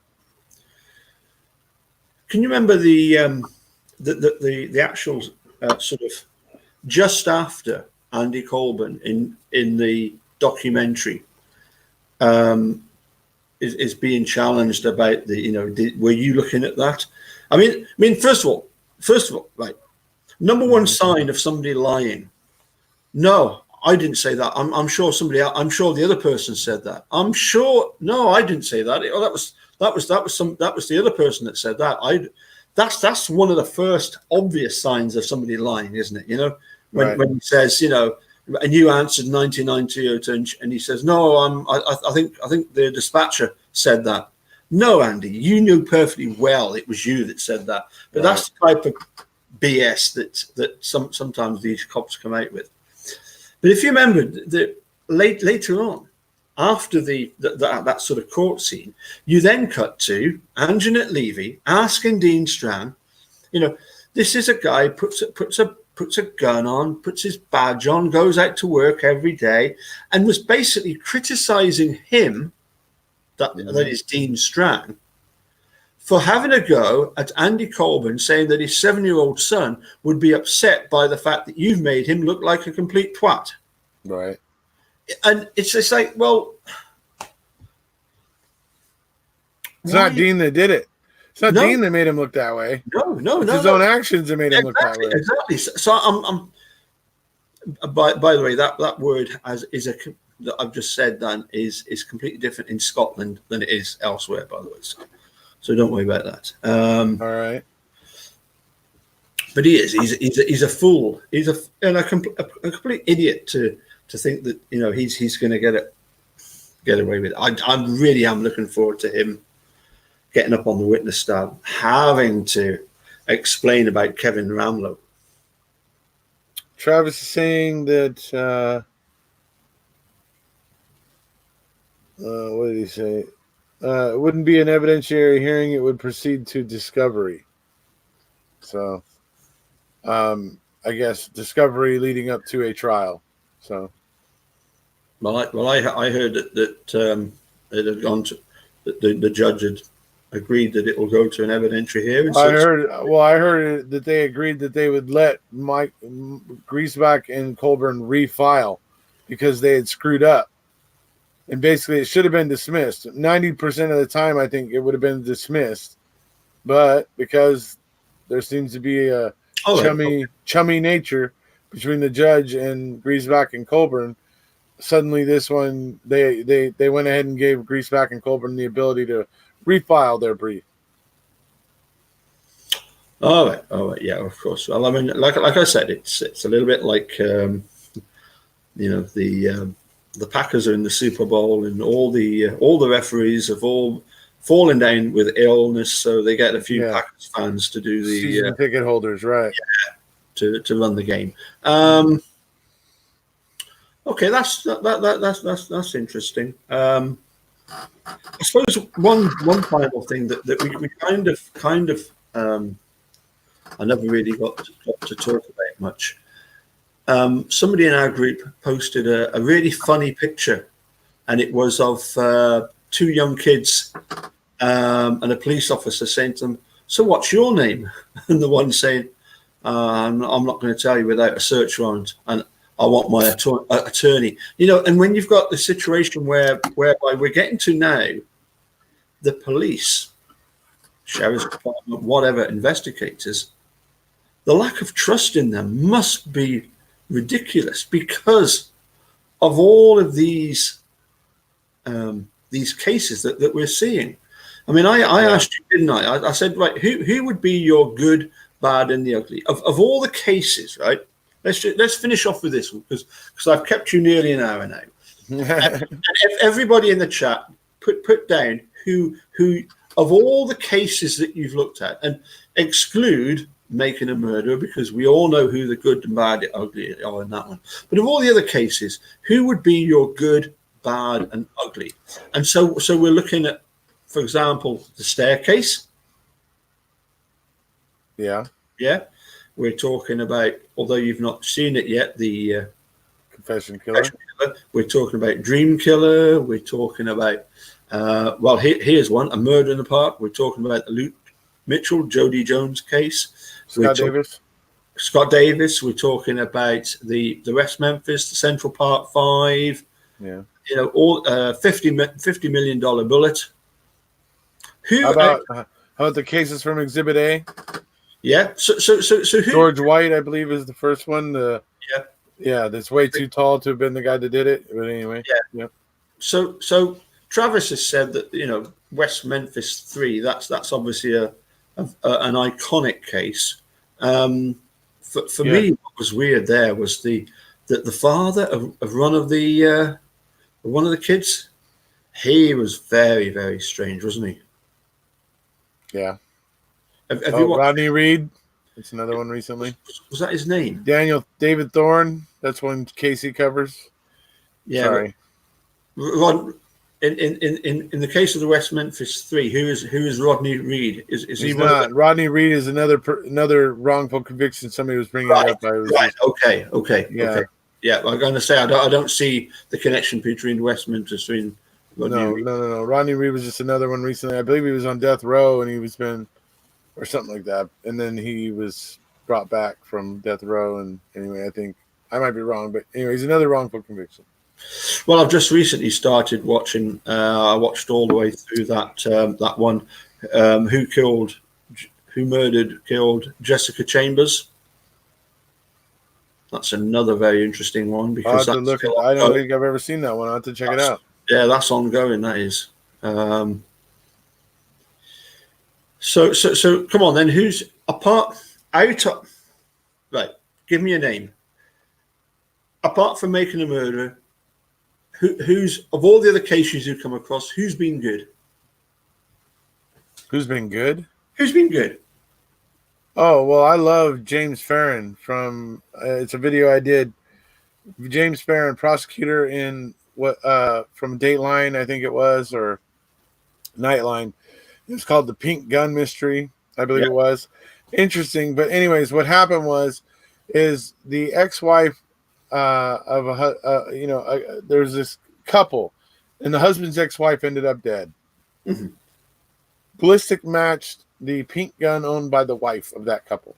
Can you remember the actual sort of just after Andy Colburn in the documentary is being challenged about the, you know, were you looking at that? I mean, first of all, like, number one sign of somebody lying. No, I didn't say that. I'm sure somebody else, I'm sure the other person said that. I'm sure. No, I didn't say that. Oh, that was the other person that said that. That's one of the first obvious signs of somebody lying, isn't it? You know, when he says, you know, and you answered 99-202, and he says, no, I think the dispatcher said that. No, Andy, you knew perfectly well it was you that said that. But that's the type of BS that sometimes these cops come out with. But if you remember that later on, after that sort of court scene, you then cut to Anjanette Levy asking Dean Strang, you know, this is a guy puts a gun on, puts his badge on, goes out to work every day, and was basically criticizing him, that is Dean Strang, for having a go at Andy Colburn, saying that his 7-year-old son would be upset by the fact that you've made him look like a complete twat. Right. And it's just like, well, it's not Dean that did it. It's not Dean that made him look that way. No. His own actions that made him look that way. Exactly. So I'm by the way, that word that I've just said, Dan, is completely different in Scotland than it is elsewhere, by the way. So don't worry about that. All right. But he's a fool. He's a complete idiot to think that, you know, he's going to get away with it. I really am looking forward to him getting up on the witness stand, having to explain about Kevin Ramlow. Travis is saying that what did he say? It wouldn't be an evidentiary hearing; it would proceed to discovery. So, I guess discovery leading up to a trial. So, I heard that it had gone to that the judge had agreed that it will go to an evidentiary hearing. I heard that they agreed that they would let Mike Griesbach and Colburn refile because they had screwed up. And basically, it should have been dismissed. 90% of the time, I think it would have been dismissed. But because there seems to be a chummy nature between the judge and Griesbach and Colburn, suddenly this one, they went ahead and gave Griesbach and Colburn the ability to refile their brief. All right, yeah, of course. Well, I mean, like I said, it's a little bit like the Packers are in the Super Bowl, and all the referees have all fallen down with illness, so they get a few Packers fans to do the season ticket holders, right? Yeah, to run the game. Okay, that's interesting. I suppose one final thing that we kind of I never really got to talk about much. Somebody in our group posted a really funny picture, and it was of two young kids and a police officer saying to them, "So what's your name?" And the one saying, I'm not going to tell you without a search warrant, and I want my attorney. And when you've got the situation whereby we're getting to now, the police, sheriff's department, whatever, investigators, the lack of trust in them must be ridiculous because of all of these cases that we're seeing. I mean, I asked you, didn't I? I said, right, who would be your good, bad, and the ugly of all the cases, right? Let's finish off with this one because I've kept you nearly an hour now. and if everybody in the chat put down who of all the cases that you've looked at, and exclude Making a Murderer, because we all know who the good and bad and ugly are in that one. But of all the other cases, who would be your good, bad, and ugly? And so we're looking at, for example, The Staircase. Yeah. We're talking about, although you've not seen it yet, the Confession Killer. We're talking about Dream Killer. We're talking about, here's one, A Murder in the Park. We're talking about the Luke Mitchell, Jody Jones case. Scott Davis. We're talking about the West Memphis, the Central Park 5. Yeah. All $50 million bullet. How about the cases from Exhibit A? Yeah. So who, George White, I believe, is the first one. That's way too tall to have been the guy that did it. But anyway. Yeah. So Travis has said that West Memphis 3. That's obviously an iconic case. For me, what was weird there was that the father of one of the kids, he was very, very strange, wasn't he? Yeah. Have you watched Rodney Reed? It's another one recently. Was that his name? David Thorne. That's one Casey covers. Yeah. Sorry. Rod, in the case of the West Memphis 3, who is Rodney Reed? Is he not? Rodney Reed is another wrongful conviction somebody was bringing up. Okay. Yeah. Okay. Yeah, I'm going to say I don't see the connection between West Memphis and Rodney Reed. No. Rodney Reed was just another one recently. I believe he was on death row and he was or something like that. And then he was brought back from death row. And anyway, I think I might be wrong, but anyway, he's another wrongful conviction. Well, I've just recently started watching. I watched all the way through that one. Who killed Jessica Chambers? That's another very interesting one because I don't think I've ever seen that one. I have to check it out. Yeah, that's ongoing. That is. So come on then. Who's right? Give me a name. Apart from Making a Murderer, who's of all the other cases you come across, who's been good? Who's been good? Who's been good? Oh, well, I love James Farron from it's a video I did. James Farron, prosecutor in from Dateline, I think it was, or Nightline. It was called The Pink Gun Mystery, I believe it was. Interesting, but anyways, what happened is the ex-wife there's this couple, and the husband's ex-wife ended up dead. Mm-hmm. Ballistic matched the pink gun owned by the wife of that couple.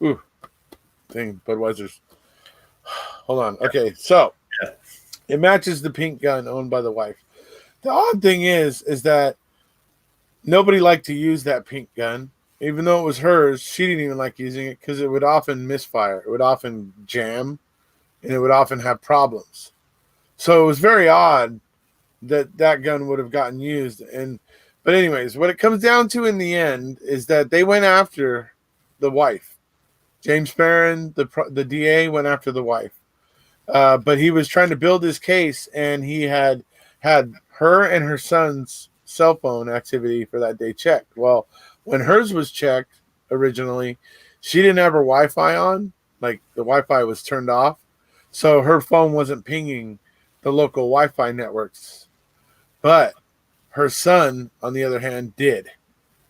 Ooh, dang, Budweiser's. Hold on. Okay, so it matches the pink gun owned by the wife. The odd thing is that nobody liked to use that pink gun. Even though it was hers, she didn't even like using it because it would often misfire. It would often jam, and it would often have problems. So it was very odd that gun would have gotten used. But anyways, what it comes down to in the end is that they went after the wife. James Barron, the DA, went after the wife. But he was trying to build his case, and he had her and her son's cell phone activity for that day checked. Well, when hers was checked originally, she didn't have her Wi-Fi on. Like, the Wi-Fi was turned off. So her phone wasn't pinging the local Wi-Fi networks. But her son, on the other hand, did.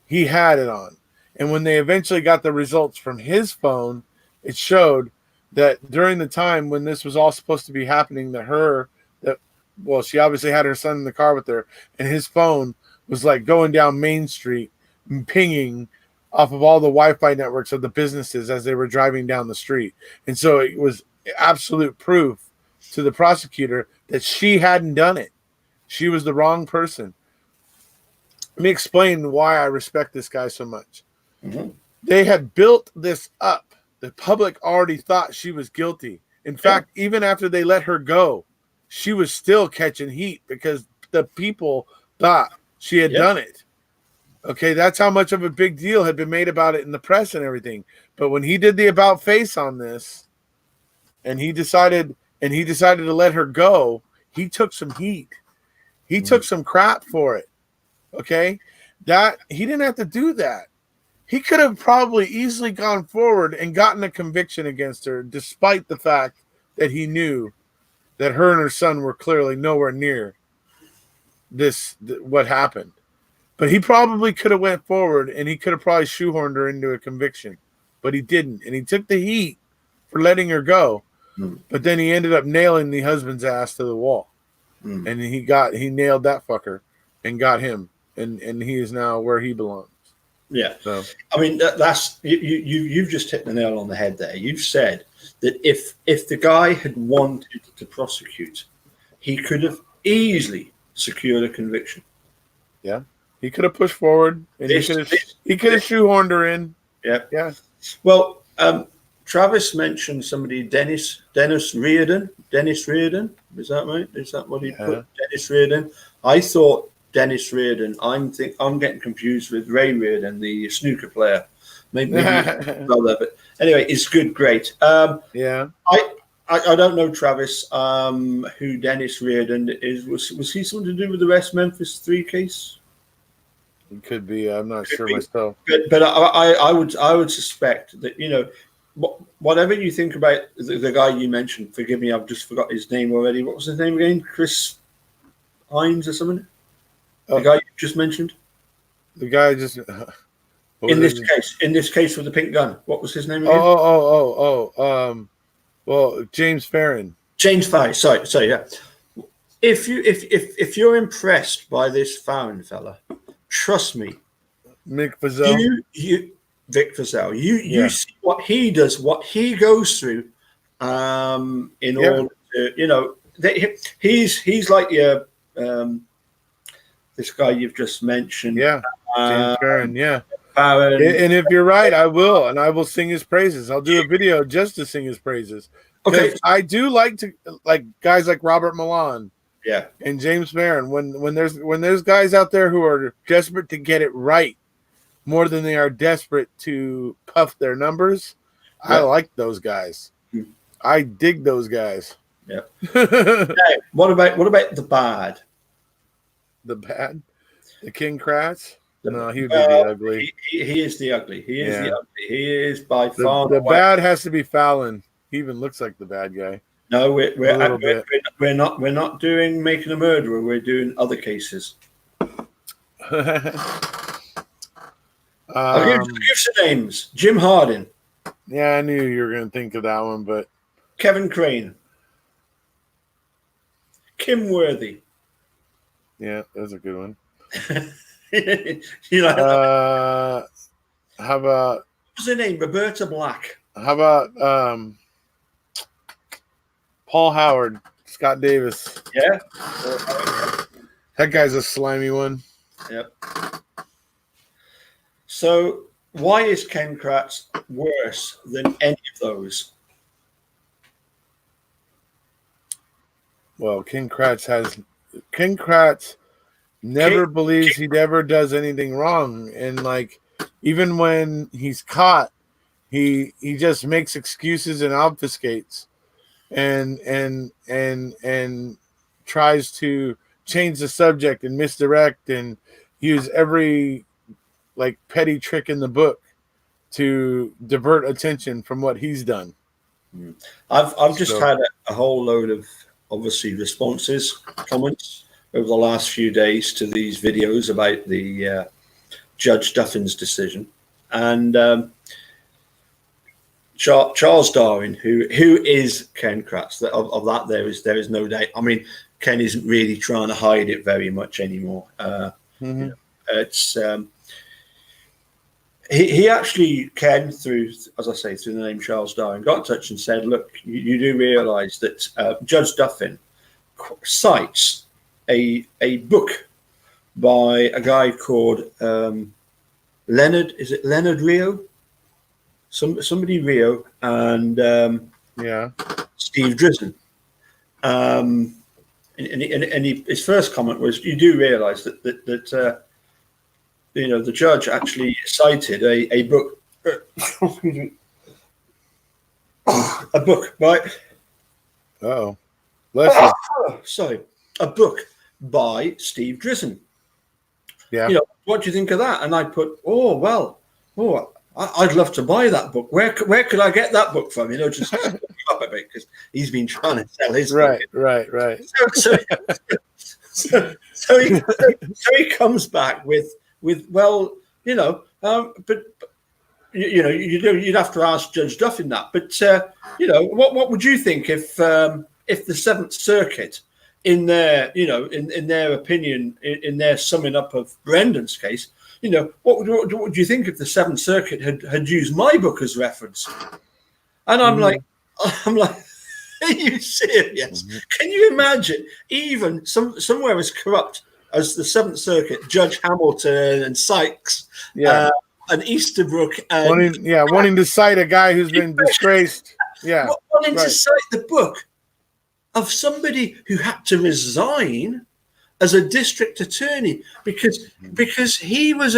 He had it on. And when they eventually got the results from his phone, it showed that during the time when this was all supposed to be happening, she obviously had her son in the car with her, and his phone was like going down Main Street, pinging off of all the Wi-Fi networks of the businesses as they were driving down the street. And so it was absolute proof to the prosecutor that she hadn't done it. She was the wrong person. Let me explain why I respect this guy so much. Mm-hmm. They had built this up. The public already thought she was guilty. In fact, even after they let her go, she was still catching heat because the people thought she had done it. Okay, that's how much of a big deal had been made about it in the press and everything. But when he did the about face on this, and he decided to let her go, he took some heat. He took some crap for it. Okay? That he didn't have to do that. He could have probably easily gone forward and gotten a conviction against her, despite the fact that he knew that her and her son were clearly nowhere near what happened. But he probably could have went forward, and he could have probably shoehorned her into a conviction. But he didn't. And he took the heat for letting her go. But then he ended up nailing the husband's ass to the wall. And he nailed that fucker and got him. And he is now where he belongs. Yeah. So, I mean, that's you've just hit the nail on the head there. You've said that if the guy had wanted to prosecute, he could have easily secured a conviction. Yeah. He could have pushed forward, and he could have shoehorned her in. Yeah. Yeah. Well, Travis mentioned somebody, Dennis Reardon. Dennis Reardon, is that right? Is that what he put? Dennis Reardon. I thought Dennis Reardon. I'm getting confused with Ray Reardon, the snooker player. Maybe brother, but anyway, it's good, great. Yeah. I don't know Travis. Who Dennis Reardon is? Was he something to do with the West Memphis 3 case? It could be. I'm not sure myself. But I would suspect that, you know, whatever you think about the guy you mentioned. Forgive me, I've just forgot his name already. What was his name again? Chris Hines or something? The guy you just mentioned. The guy just. In this case with the pink gun, what was his name again? Well, James Barron. James Barron. Sorry, yeah. If you're impressed by this Farron fella, trust me, Mick Fazell. Vic Fazell. You see what he does, what he goes through, in order to, you know, he's like your this guy you've just mentioned. Yeah, James Barron. Yeah. Barron. And if you're right, I will sing his praises. I'll do a video just to sing his praises. Okay, I do like guys like Robert Milan. Yeah, and James Barron. When there's guys out there who are desperate to get it right more than they are desperate to puff their numbers, I like those guys. I dig those guys. Yeah. Hey, what about the bad? The bad, the King Kratz. No, he would be the ugly. He is the ugly. He is the ugly. He is by far the bad. Has to be Fallon. He even looks like the bad guy. No, we're not doing Making a Murderer. We're doing other cases. I'll give some names. Jim Hardin. Yeah, I knew you were going to think of that one, but Kevin Crane, Kim Worthy. Yeah, that's a good one. You know, how about what's her name? Roberta Black. How about Paul Howard, Scott Davis? Yeah. That guy's a slimy one. Yep. So why is Ken Kratz worse than any of those? Well, Ken Kratz never believes he ever does anything wrong, and like even when he's caught, he just makes excuses and obfuscates, and tries to change the subject and misdirect and use every like petty trick in the book to divert attention from what he's done. I've just had a whole load of obviously responses, comments over the last few days to these videos about the Judge Duffin's decision, and Charles Darwin, who is Ken Kratz, of that there is no doubt. I mean, Ken isn't really trying to hide it very much anymore. You know, it's he actually, Ken, through, as I say, through the name Charles Darwin, got in touch and said, look, you do realise that Judge Duffin cites a book by a guy called Leonard, is it Leonard Rio? Somebody Rio and Steve Drizzen. And his first comment was, you do realise that you know, the judge actually cited a book, a book by. Oh, sorry, a book by Steve Drizzen. Yeah. You know, what do you think of that? And I put, I'd love to buy that book. Where could I get that book from? You know, just up a bit because he's been trying to sell his book. Right. So he comes back with well, you know, but you know, you'd have to ask Judge Duffin that. But you know, what would you think if the Seventh Circuit, in their, you know, in their opinion, in their summing up of Brendan's case, you know, what would you think if the Seventh Circuit had used my book as reference? And I'm like, are you serious? Can you imagine even somewhere as corrupt as the Seventh Circuit, Judge Hamilton and Sykes, and Easterbrook, and wanting to cite a guy who's been disgraced, wanting to cite the book of somebody who had to resign as a district attorney because he was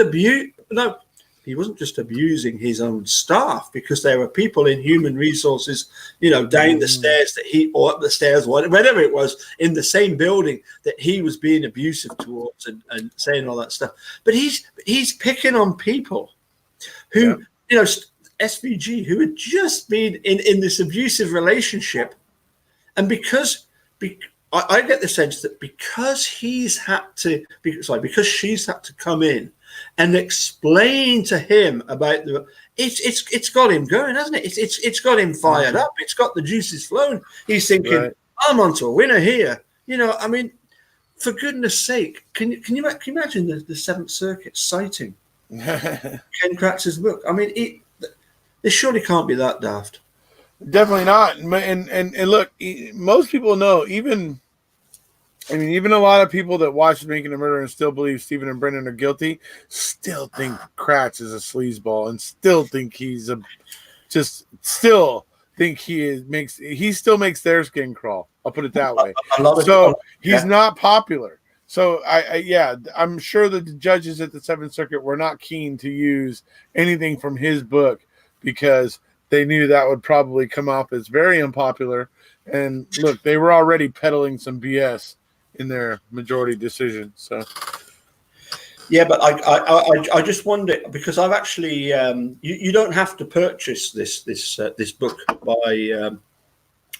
he wasn't just abusing his own staff, because there were people in human resources, you know, down the stairs or up the stairs, whatever it was, in the same building that he was being abusive towards and saying all that stuff. But he's picking on people who, you know, SVG, who had just been in this abusive relationship, and because I get the sense that because she's had to come in and explain to him about it's got him going, hasn't it? It's got him fired up. It's got the juices flowing. He's thinking, I'm onto a winner here. You know, I mean, for goodness sake, can you imagine the Seventh Circuit citing Ken Kratz's book? I mean, they surely can't be that daft. Definitely not. And look, most people know, even a lot of people that watched Making a Murder and still believe Stephen and Brendan are guilty, still think Kratz is a sleazeball, and still think he still makes their skin crawl. I'll put it that way. So he's not popular. So I'm sure that the judges at the Seventh Circuit were not keen to use anything from his book, because they knew that would probably come off as very unpopular. And look, they were already peddling some BS in their majority decision. So yeah, but I just wonder, because I've actually you don't have to purchase this book by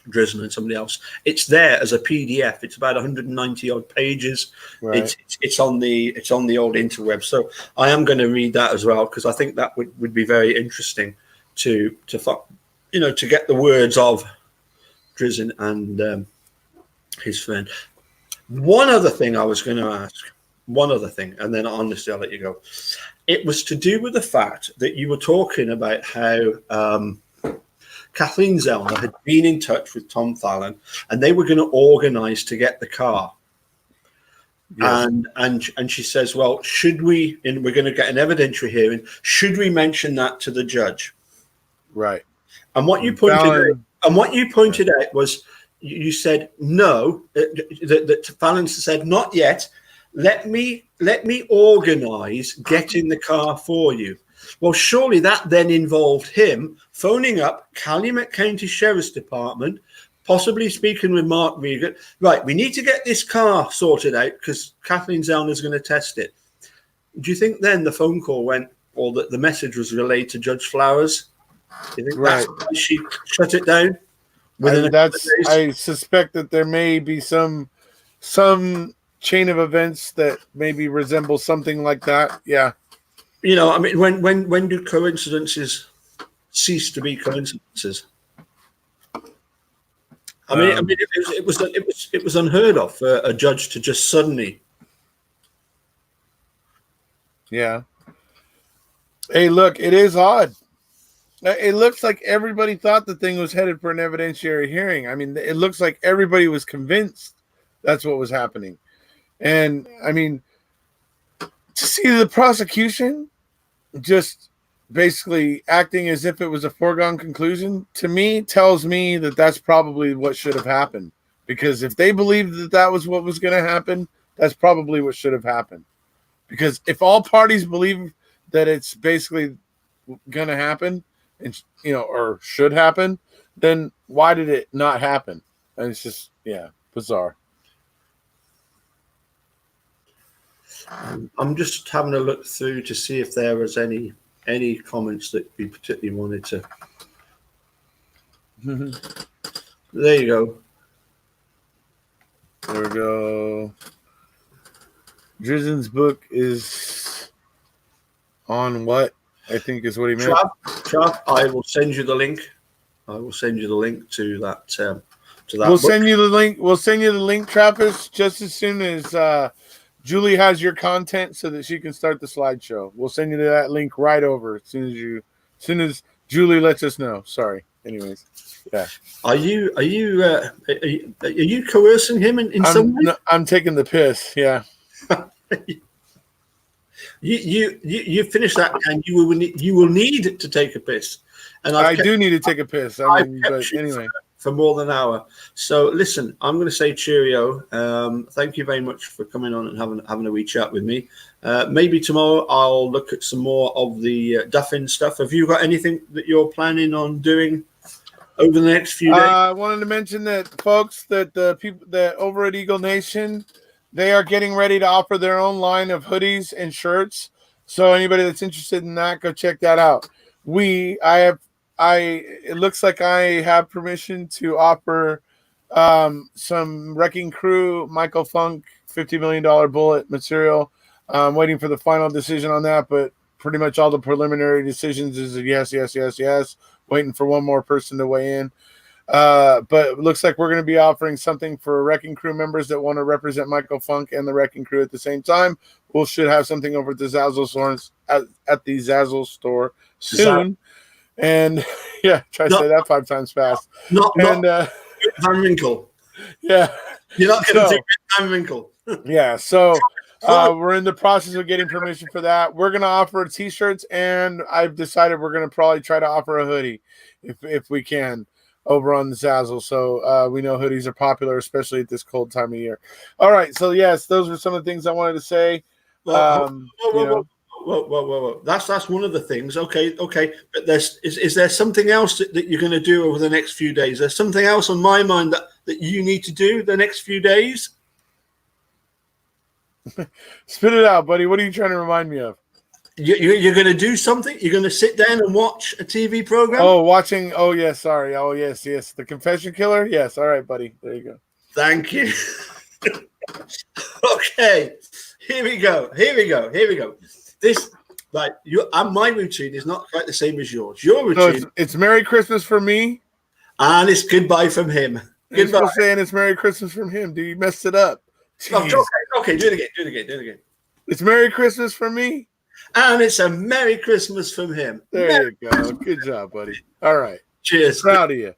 Drizzen and somebody else. It's there as a PDF. It's about 190 odd pages. Right. It's on the old interweb. So I am going to read that as well, because I think that would be very interesting to get the words of Drizzen and his friend. One other thing I was going to ask, one other thing, and then honestly I'll let you go. It was to do with the fact that you were talking about how Kathleen Zellner had been in touch with Tom Fallon, and they were going to organise to get the car. Yes. And she says, well, should we, and we're going to get an evidentiary hearing, should we mention that to the judge? Right. And what you pointed out was, you said no, that Fallon said, not yet, let me organise getting the car for you. Well, surely that then involved him phoning up Calumet County Sheriff's Department, possibly speaking with Mark Regan. Right, we need to get this car sorted out because Kathleen Zellner is going to test it. Do you think then the phone call went, or that the message was relayed to Judge Flowers? Do you think that's why she shut it down? I suspect that there may be some chain of events that maybe resemble something like that. Yeah. You know, I mean, when do coincidences cease to be coincidences? I mean, it was unheard of for a judge to just suddenly. Yeah. Hey, look, it is odd. It looks like everybody thought the thing was headed for an evidentiary hearing. I mean, it looks like everybody was convinced that's what was happening. And I mean, to see the prosecution just basically acting as if it was a foregone conclusion, to me, tells me that that's probably what should have happened. Because if they believed that that was what was going to happen, that's probably what should have happened. Because if all parties believe that it's basically going to happen, and or should happen, then why did it not happen? And it's just, bizarre. I'm just having a look through to see if there was any comments that we particularly wanted to. There you go. There we go. Drizzen's book is on what? I think is what he meant. Trav, I will send you the link. I will send you the link to that. We'll send you the link. We'll send you the link, Trappist, just as soon as Julie has your content, so that she can start the slideshow. We'll send you that link right over as soon as Julie lets us know. Sorry. Anyways, yeah. Are you coercing him in some way? No, I'm taking the piss. Yeah. You finish that, and you will need to take a piss. And I do need to take a piss. I mean, but anyway, for more than an hour. So listen, I'm going to say cheerio. Thank you very much for coming on and having a wee chat with me. Maybe tomorrow I'll look at some more of the Duffin stuff. Have you got anything that you're planning on doing over the next few days? I wanted to mention that, folks, that the people that over at Eagle Nation, they are getting ready to offer their own line of hoodies and shirts. So anybody that's interested in that, go check that out. It looks like I have permission to offer some Wrecking Crew Michael Funk $50 million bullet material. I'm waiting for the final decision on that, but pretty much all the preliminary decisions is a yes. Waiting for one more person to weigh in. But it looks like we're going to be offering something for Wrecking Crew members that want to represent Michael Funk and the Wrecking Crew at the same time. We should have something over at the Zazzle store at the Zazzle store soon. And try to say that 5 times fast. Not Van Winkle. Yeah, you're not going to do Van Winkle. Yeah, so we're in the process of getting permission for that. We're going to offer T-shirts, and I've decided we're going to probably try to offer a hoodie if we can over on the Zazzle. So we know hoodies are popular, especially at this cold time of year. All right, so yes, those were some of the things I wanted to say. Whoa. That's one of the things. Okay. But is there something else that you're going to do over the next few days? There's something else on my mind that you need to do the next few days? Spit it out, buddy. What are you trying to remind me of? You're going to do something? You're going to sit down and watch a TV program? Oh, watching. Oh, yes. Sorry. Oh, yes. The Confession Killer. Yes. All right, buddy. There you go. Thank you. Okay. Here we go. This, my routine is not quite the same as yours. Your routine. So it's Merry Christmas for me. And it's goodbye from him. You're supposed to say, and it's Merry Christmas from him. Dude, you messed it up. Okay, do it again. It's Merry Christmas from me. And it's a Merry Christmas from him. There you go. Good job, buddy. All right. Cheers. Proud of you.